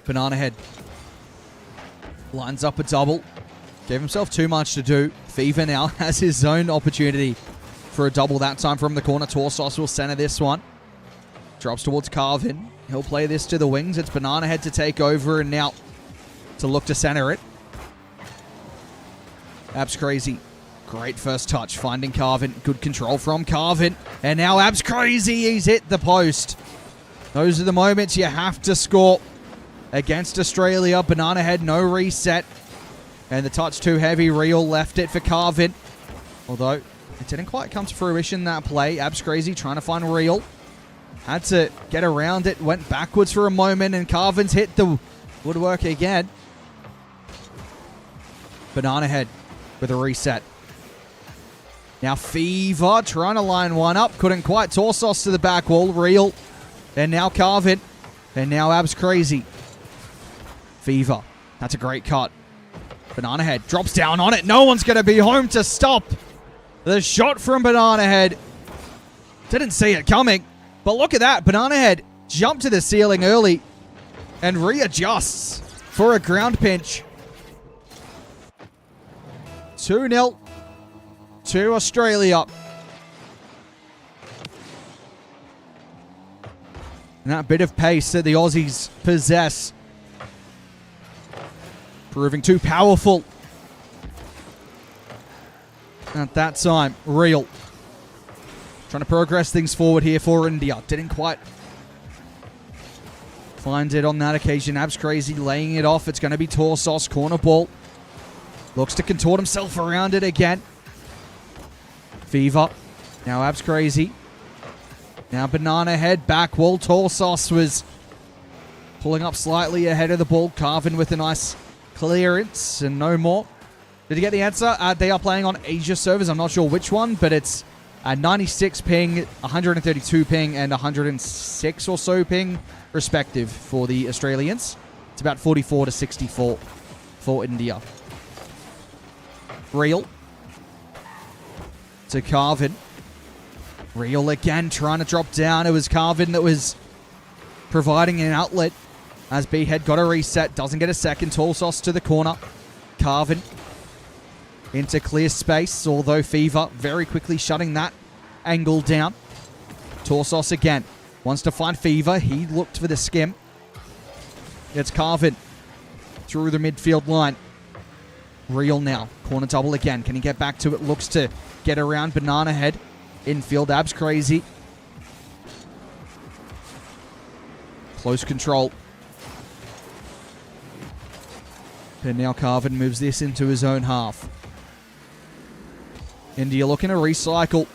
Bananahead lines up a double. Gave himself too much to do. Fifae now has his own opportunity for a double that time from the corner. Torsos will center this one. Drops towards Carvin. He'll play this to the wings. It's Bananahead to take over and now to look to center it. Abs Crazy. Great first touch. Finding Carvin. Good control from Carvin. And now Abs Crazy. He's hit the post. Those are the moments you have to score against Australia. Bananahead, no reset. And the touch too heavy. Real left it for Carvin. Although it didn't quite come to fruition, that play. Abs Crazy trying to find Real. Had to get around it. Went backwards for a moment. And Carvin's hit the woodwork again. Bananahead with a reset. Now Fever trying to line one up. Couldn't quite. Torsos to the back wall. Real. And now Carvin. And now Abs Crazy. Fever. That's a great cut. Bananahead drops down on it. No one's going to be home to stop the shot from Bananahead. Didn't see it coming. But look at that. Bananahead jumped to the ceiling early and readjusts for a ground pinch. 2-0 to Australia. And that bit of pace that the Aussies possess, proving too powerful at that time. Real. Trying to progress things forward here for India. Didn't quite find it on that occasion. Abs Crazy laying it off. It's going to be Torsos. Corner ball. Looks to contort himself around it again. Fever. Now Abs Crazy. Now Bananahead. Back wall. Torsos was pulling up slightly ahead of the ball. Carvin with a nice clearance and no more. Did you get the answer? They are playing on Asia servers. I'm not sure which one, but it's 96 ping, 132 ping, and 106 or so ping respective for the Australians. It's about 44 to 64 for India. Real to Carvin. Real again, trying to drop down. It was Carvin that was providing an outlet as B-Head got a reset. Doesn't get a second. Torsos to the corner. Carvin into clear space, although Fever very quickly shutting that angle down. Torsos again. Wants to find Fever. He looked for the skim. It's Carvin through the midfield line. Real now. Corner double again. Can he get back to it? Looks to get around Bananahead. Infield. Abs Crazy. Close control. And now Carvin moves this into his own half. India looking to recycle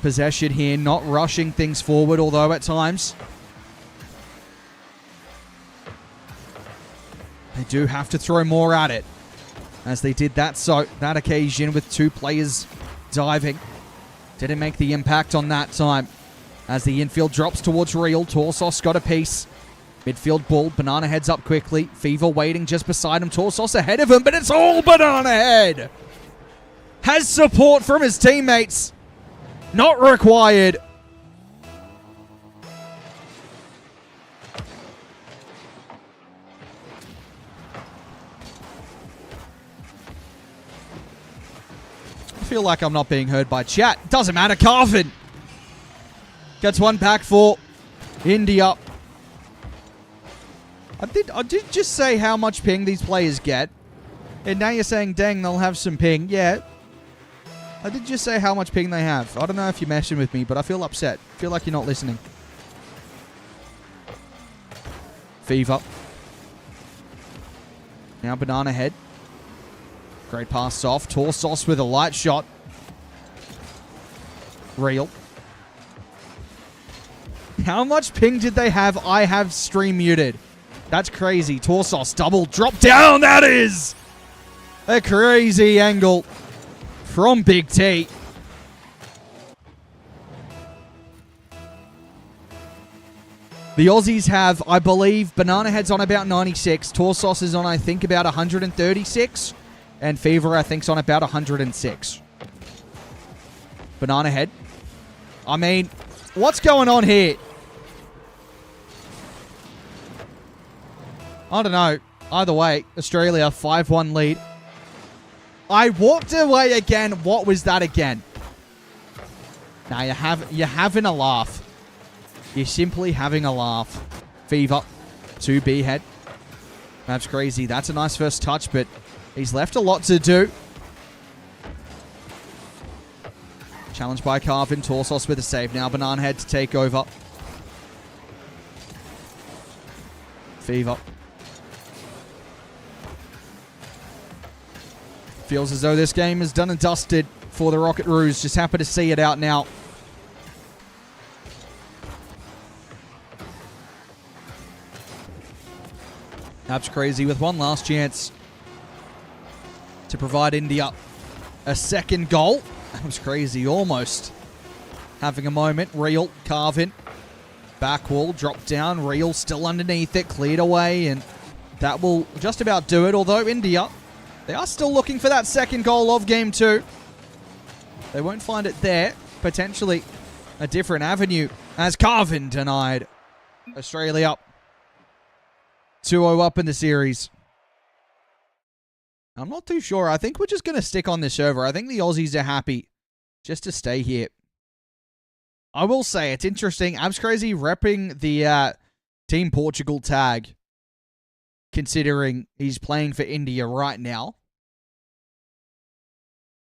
possession here, not rushing things forward, although at times they do have to throw more at it, as they did that occasion with two players diving. Didn't make the impact on that time. As the infield drops towards Real, Torsos got a piece. Midfield ball, Bananahead's up quickly. Fever waiting just beside him. Torsos ahead of him, but it's all Bananahead. Has support from his teammates. Not required. I feel like I'm not being heard by chat. Doesn't matter. Carvin gets one back for India. I did just say how much ping these players get. And now you're saying, dang, they'll have some ping. Yeah. I did just say how much ping they have. I don't know if you're messing with me, but I feel upset. I feel like you're not listening. Fever. Now Bananahead. Great pass off. Torsos with a light shot. Real. How much ping did they have? I have stream muted. That's crazy. Torsos double drop down. That is a crazy angle from Big T. The Aussies have, I believe, Bananahead's on about 96. Torsos is on, I think, about 136. And Fifae, I think, is on about 106. Bananahead. I mean, what's going on here? I don't know. Either way, Australia 5-1 lead. I walked away again. What was that again? Now you're having a laugh. You're simply having a laugh. Fifae to B-head. That's crazy. That's a nice first touch, but he's left a lot to do. Challenged by Carvin. Torsos with a save now. Bananahead to take over. Fifae. Feels as though this game is done and dusted for the Rocketroos. Just happy to see it out now. That's crazy with one last chance to provide India a second goal. That was crazy. Almost having a moment. Real, Carvin. Back wall, drop down. Real still underneath it. Cleared away. And that will just about do it. Although India, they are still looking for that second goal of Game 2. They won't find it there. Potentially a different avenue as Carvin denied. Australia up. 2-0 up in the series. I'm not too sure. I think we're just going to stick on this server. I think the Aussies are happy just to stay here. I will say, it's interesting. Abs Crazy repping the Team Portugal tag, considering he's playing for India right now.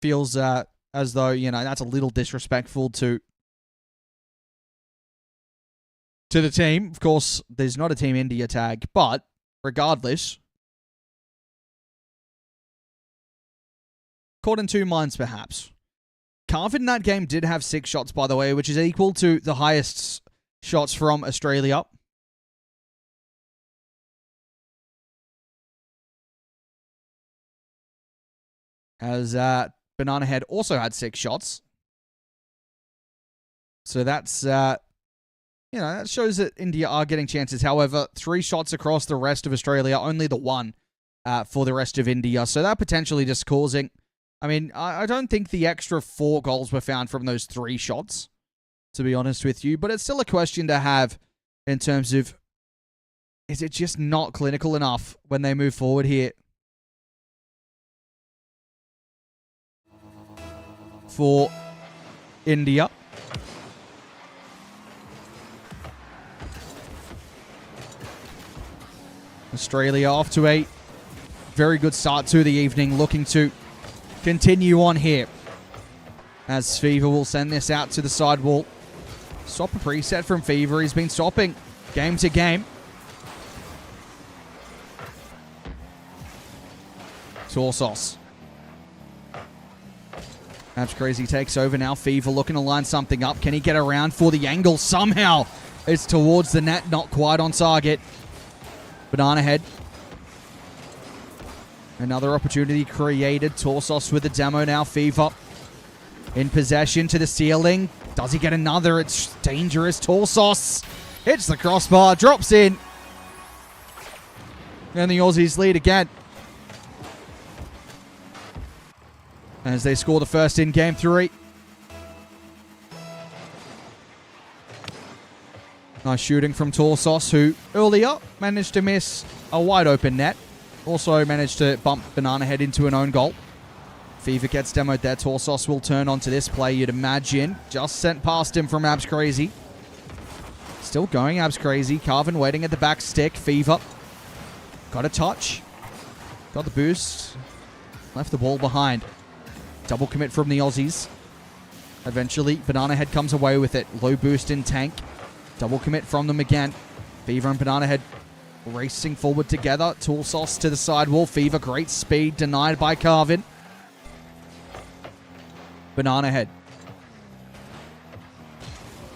Feels as though, you know, that's a little disrespectful to the team. Of course, there's not a Team India tag, but regardless, caught in two minds perhaps. Carvin in that game did have 6 shots, by the way, which is equal to the highest shots from Australia. As Bananahead also had 6 shots. So that's, you know, that shows that India are getting chances. However, 3 shots across the rest of Australia, only the 1 for the rest of India. So that potentially just causing... I mean, I don't think the extra 4 goals were found from those 3 shots, to be honest with you. But it's still a question to have in terms of, is it just not clinical enough when they move forward here? For India. Australia off to a very good start to the evening, looking to continue on here. As Fifae will send this out to the side wall. Stop a preset from Fifae. He's been stopping game to game. Torsos. Abs Crazy takes over now. Fifae looking to line something up. Can he get around for the angle? Somehow it's towards the net. Not quite on target. Bananahead. Another opportunity created. Torsos with the demo now. Fifae in possession to the ceiling. Does he get another? It's dangerous. Torsos hits the crossbar. Drops in. And the Aussies lead again. As they score the first in Game 3. Nice shooting from Torsos, who earlier managed to miss a wide open net. Also managed to bump Bananahead into an own goal. Fifae gets demoed there. Torsos will turn onto this play, you'd imagine. Just sent past him from Abs Crazy. Still going, Abs Crazy. Carvin waiting at the back stick. Fifae got a touch. Got the boost. Left the ball behind. Double commit from the Aussies. Eventually, Bananahead comes away with it. Low boost in tank. Double commit from them again. Fifae and Bananahead racing forward together. Toolsos to the sidewall. Fever, great speed, denied by Carvin. Bananahead.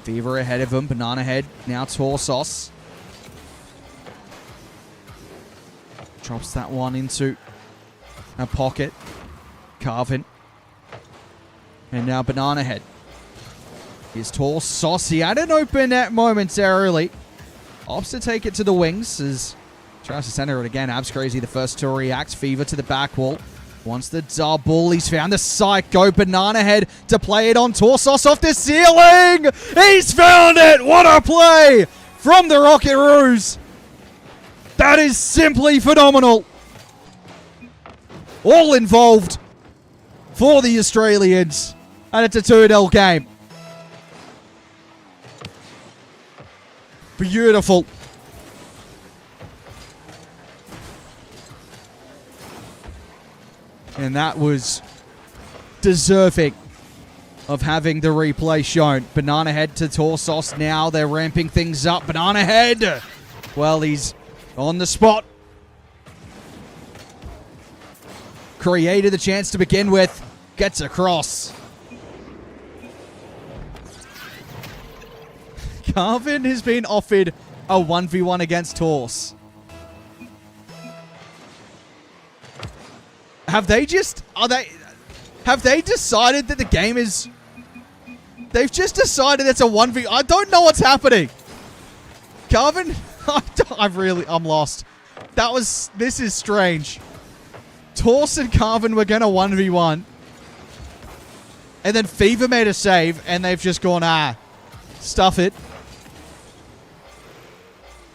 Fever ahead of him. Bananahead, now Torsos. Drops that one into a pocket. Carvin. And now Bananahead. Here's Torsos. He had an open net momentarily. Opts to take it to the wings as tries to center it again. Abs Crazy, the first to react. Fever to the back wall. Wants the double. He's found the psycho. Bananahead to play it on. Torsos off the ceiling. He's found it. What a play from the Rocketroos. That is simply phenomenal. All involved for the Australians. And it's a 2-0 game. Beautiful. And that was deserving of having the replay shown. Bananahead to Torsos now. They're ramping things up. Bananahead. Well, he's on the spot. Created the chance to begin with. Gets across. Carvin has been offered a 1v1 against Tors. Have they decided that the game is... They've just decided it's a 1v... I don't know what's happening. Carvin? I'm lost. This is strange. Tors and Carvin were going to 1v1. And then Fever made a save, and they've just gone, stuff it.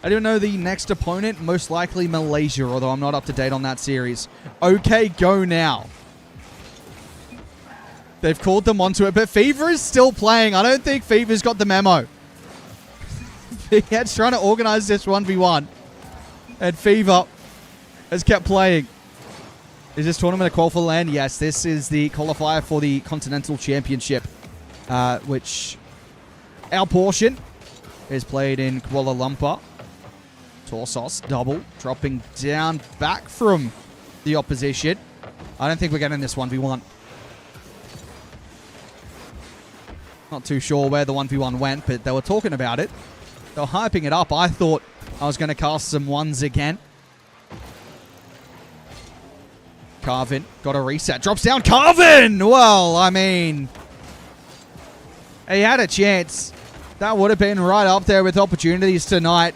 I don't know the next opponent. Most likely Malaysia, although I'm not up to date on that series. Okay, go now. They've called them onto it, but Fever is still playing. I don't think Fever's got the memo. He's trying to organize this 1v1. And Fever has kept playing. Is this tournament a qual for land? Yes, this is the qualifier for the Continental Championship, which our portion is played in Kuala Lumpur. Torsos, double, dropping down back from the opposition. I don't think we're getting this 1v1. Not too sure where the 1v1 went, but they were talking about it. They were hyping it up. I thought I was going to cast some ones again. Carvin got a reset. Drops down. Carvin! Well, I mean, he had a chance. That would have been right up there with opportunities tonight.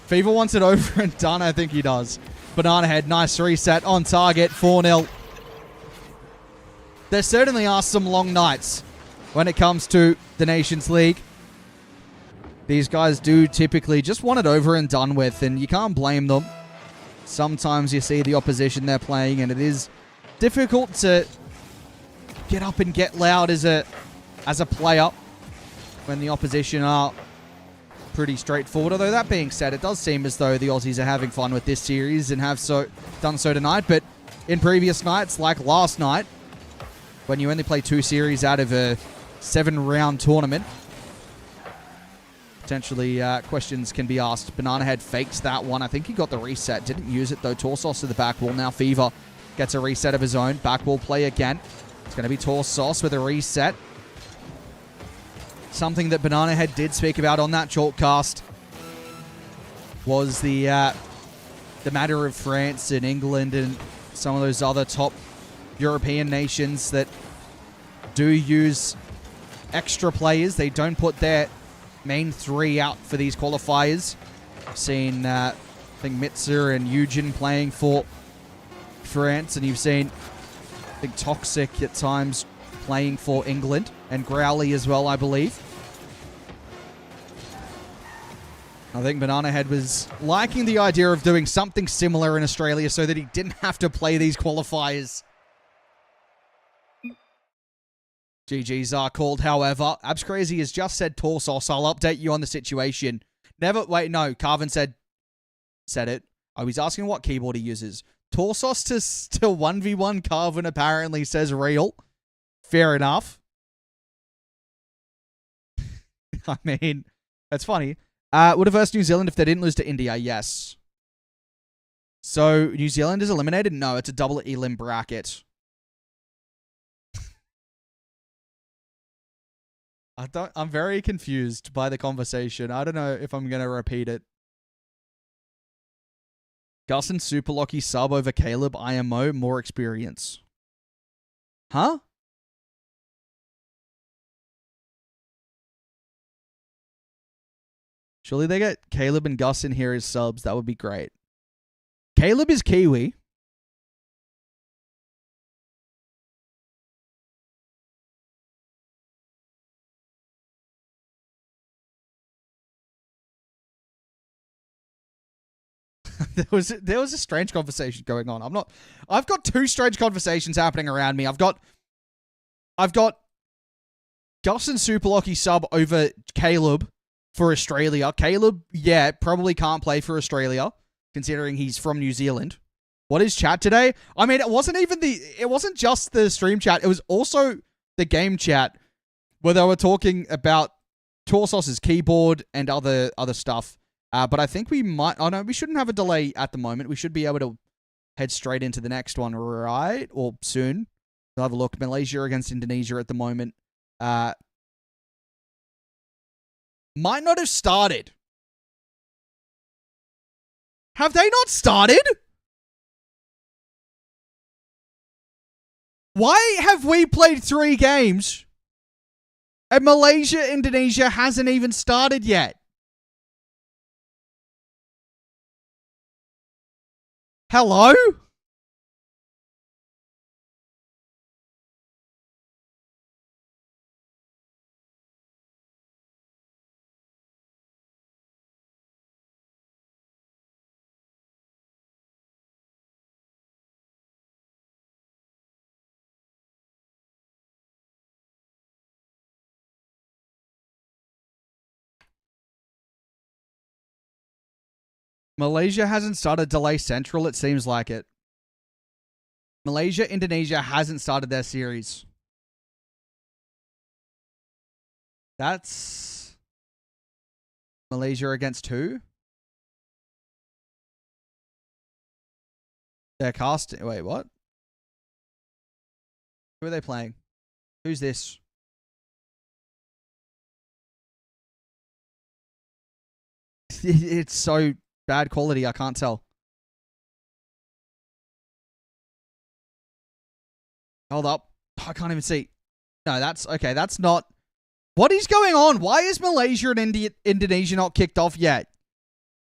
Fever wants it over and done. I think he does. Bananahead, nice reset on target. 4-0. There certainly are some long nights when it comes to the Nations League. These guys do typically just want it over and done with, and you can't blame them. Sometimes you see the opposition they're playing, and it is difficult to get up and get loud as a player when the opposition are pretty straightforward. Although that being said, it does seem as though the Aussies are having fun with this series and have done so tonight. But in previous nights, like last night, when you only play 2 series out of a 7-round tournament, potentially questions can be asked. Bananahead fakes that one. I think he got the reset. Didn't use it though. Torsos to the back wall. Now Fever gets a reset of his own. Back wall play again. It's going to be Torsos with a reset. Something that Bananahead did speak about on that shortcast was the matter of France and England and some of those other top European nations that do use extra players. They don't put their main 3 out for these qualifiers. I've seen, I think, Mitzer and Eugen playing for France, and you've seen, I think, Toxic at times playing for England, and Growly as well, I believe. I think Bananahead was liking the idea of doing something similar in Australia so that he didn't have to play these qualifiers. GGs are called, however. Abs Crazy has just said Torsos. I'll update you on the situation. Wait, no. Carvin said it. Oh, he's asking what keyboard he uses. Torsos to 1v1 Carvin apparently says real. Fair enough. I mean, that's funny. Would have versed New Zealand if they didn't lose to India. Yes. So New Zealand is eliminated? No, it's a double elim bracket. I'm very confused by the conversation. I don't know if I'm going to repeat it. Gus and Super Lucky sub over Caleb IMO, more experience. Huh? Surely they get Caleb and Gus in here as subs. That would be great. Caleb is Kiwi. there was a strange conversation going on. I've got two strange conversations happening around me. I've got Gus and Super Lucky sub over Caleb for Australia. Caleb, yeah, probably can't play for Australia, considering he's from New Zealand. What is chat today? I mean, it wasn't just the stream chat, it was also the game chat where they were talking about Torsos's keyboard and other stuff. But I think we might... Oh, no, we shouldn't have a delay at the moment. We should be able to head straight into the next one, right? Or soon. We'll have a look. Malaysia against Indonesia at the moment. Might not have started. Have they not started? Why have we played 3 games and Malaysia, Indonesia hasn't even started yet? Hello? Malaysia hasn't started delay central, it seems like it. Malaysia, Indonesia hasn't started their series. That's Malaysia against who? They're casting. Wait, what? Who are they playing? Who's this? It's so bad quality, I can't tell. Hold up. I can't even see. No, that's... Okay, that's not... What is going on? Why is Malaysia and Indonesia not kicked off yet?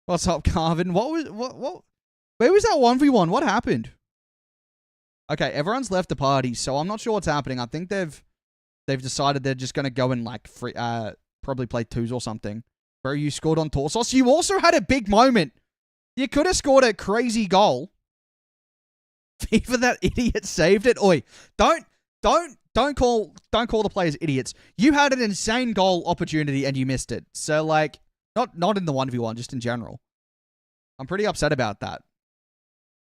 What's up, Carvin? What? Where was that 1v1? What happened? Okay, everyone's left the party, so I'm not sure what's happening. I think they've decided they're just going to go and, like, probably play 2s or something. Bro, you scored on Torsos. You also had a big moment. You could have scored a crazy goal. FIFA, that idiot saved it. Oi, don't call the players idiots. You had an insane goal opportunity and you missed it. So, like, not in the 1v1, just in general. I'm pretty upset about that.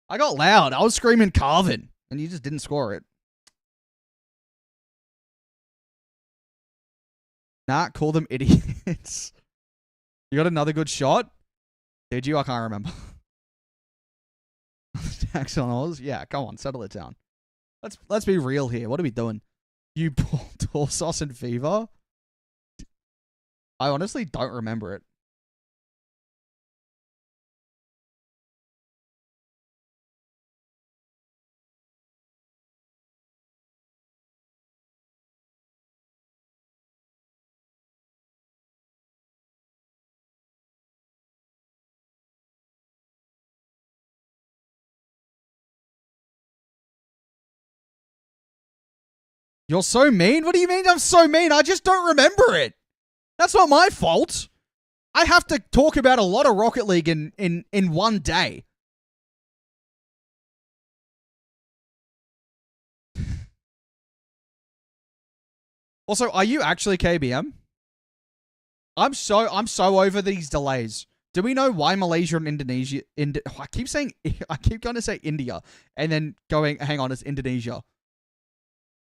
I got loud. I was screaming Carvin, and you just didn't score it. Nah, call them idiots. You got another good shot? Did you? I can't remember. Tax on Oz? Yeah, come on, settle it down. Let's be real here. What are we doing? You pulled Torsos and Fever? I honestly don't remember it. You're so mean? What do you mean I'm so mean? I just don't remember it. That's not my fault. I have to talk about a lot of Rocket League in one day. Also, are you actually KBM? I'm so over these delays. Do we know why Malaysia and Indonesia... I keep going to say India, and then going, hang on, it's Indonesia.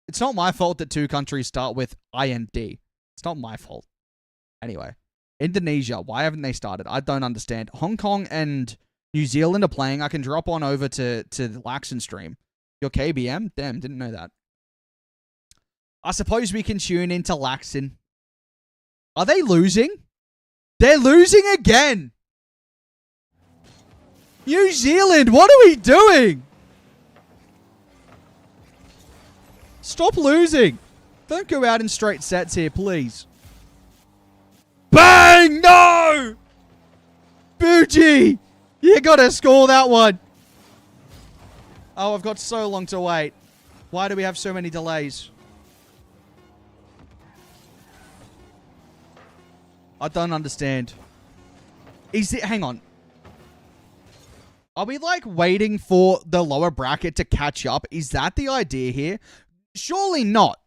It's not my fault that 2 countries start with IND. It's not my fault. Anyway. Indonesia. Why haven't they started? I don't understand. Hong Kong and New Zealand are playing. I can drop on over to the Laxon stream. Your KBM? Damn, didn't know that. I suppose we can tune into Laxon. Are they losing? They're losing again. New Zealand, what are we doing? Stop losing. Don't go out in straight sets here, please. Bang! No! Bougie! You gotta score that one. Oh, I've got so long to wait. Why do we have so many delays? I don't understand. Is it... Hang on. Are we, like, waiting for the lower bracket to catch up? Is that the idea here? Surely not.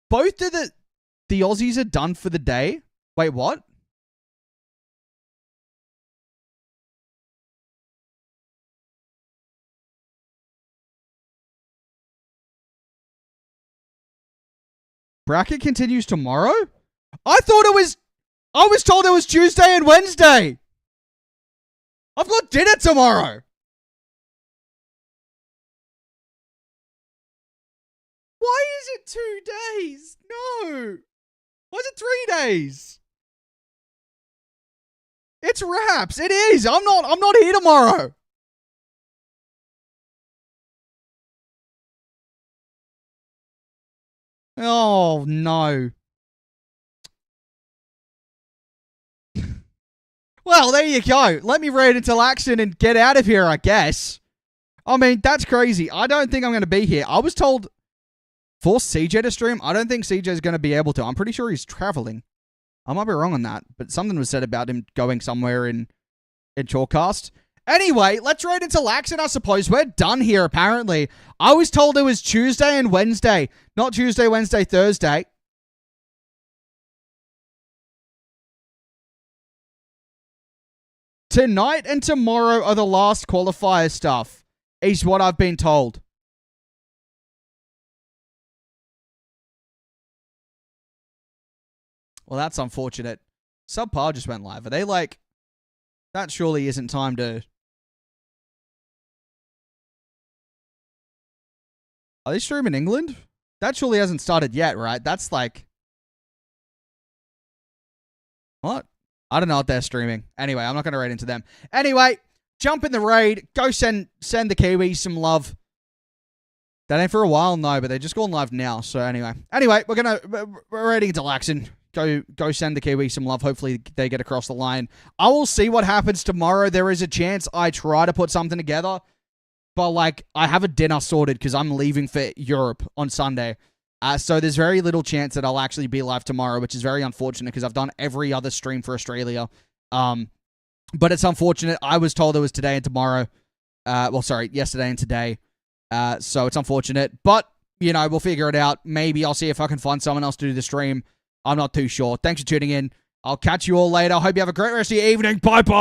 Both of the Aussies are done for the day. Wait, what? Bracket continues tomorrow? I was told it was Tuesday and Wednesday. I've got dinner tomorrow. Why is it 2 days? No. Why is it 3 days? It's wraps. It is. I'm not here tomorrow. Oh, no. Well, there you go. Let me raid into action and get out of here, I guess. I mean, that's crazy. I don't think I'm going to be here. I was told for CJ to stream. I don't think CJ is going to be able to. I'm pretty sure he's traveling. I might be wrong on that, but something was said about him going somewhere in Chalkcast. Anyway, let's raid into Laxon, I suppose. We're done here, apparently. I was told it was Tuesday and Wednesday. Not Tuesday, Wednesday, Thursday. Tonight and tomorrow are the last qualifier stuff, is what I've been told. Well, that's unfortunate. Subpar just went live. Are they like... That surely isn't time to... Are they streaming England? That surely hasn't started yet, right? That's like... What? I don't know what they're streaming. Anyway, I'm not going to raid into them. Anyway, jump in the raid. Go send the Kiwis some love. That ain't for a while, no, but they're just going live now. So anyway, we're raiding into Laxon. Go send the Kiwis some love. Hopefully they get across the line. I will see what happens tomorrow. There is a chance I try to put something together. But, like, I have a dinner sorted because I'm leaving for Europe on Sunday. So there's very little chance that I'll actually be live tomorrow, which is very unfortunate because I've done every other stream for Australia. But it's unfortunate. I was told it was today and tomorrow. Yesterday and today. So it's unfortunate. But, you know, we'll figure it out. Maybe I'll see if I can find someone else to do the stream. I'm not too sure. Thanks for tuning in. I'll catch you all later. Hope you have a great rest of your evening. Bye-bye.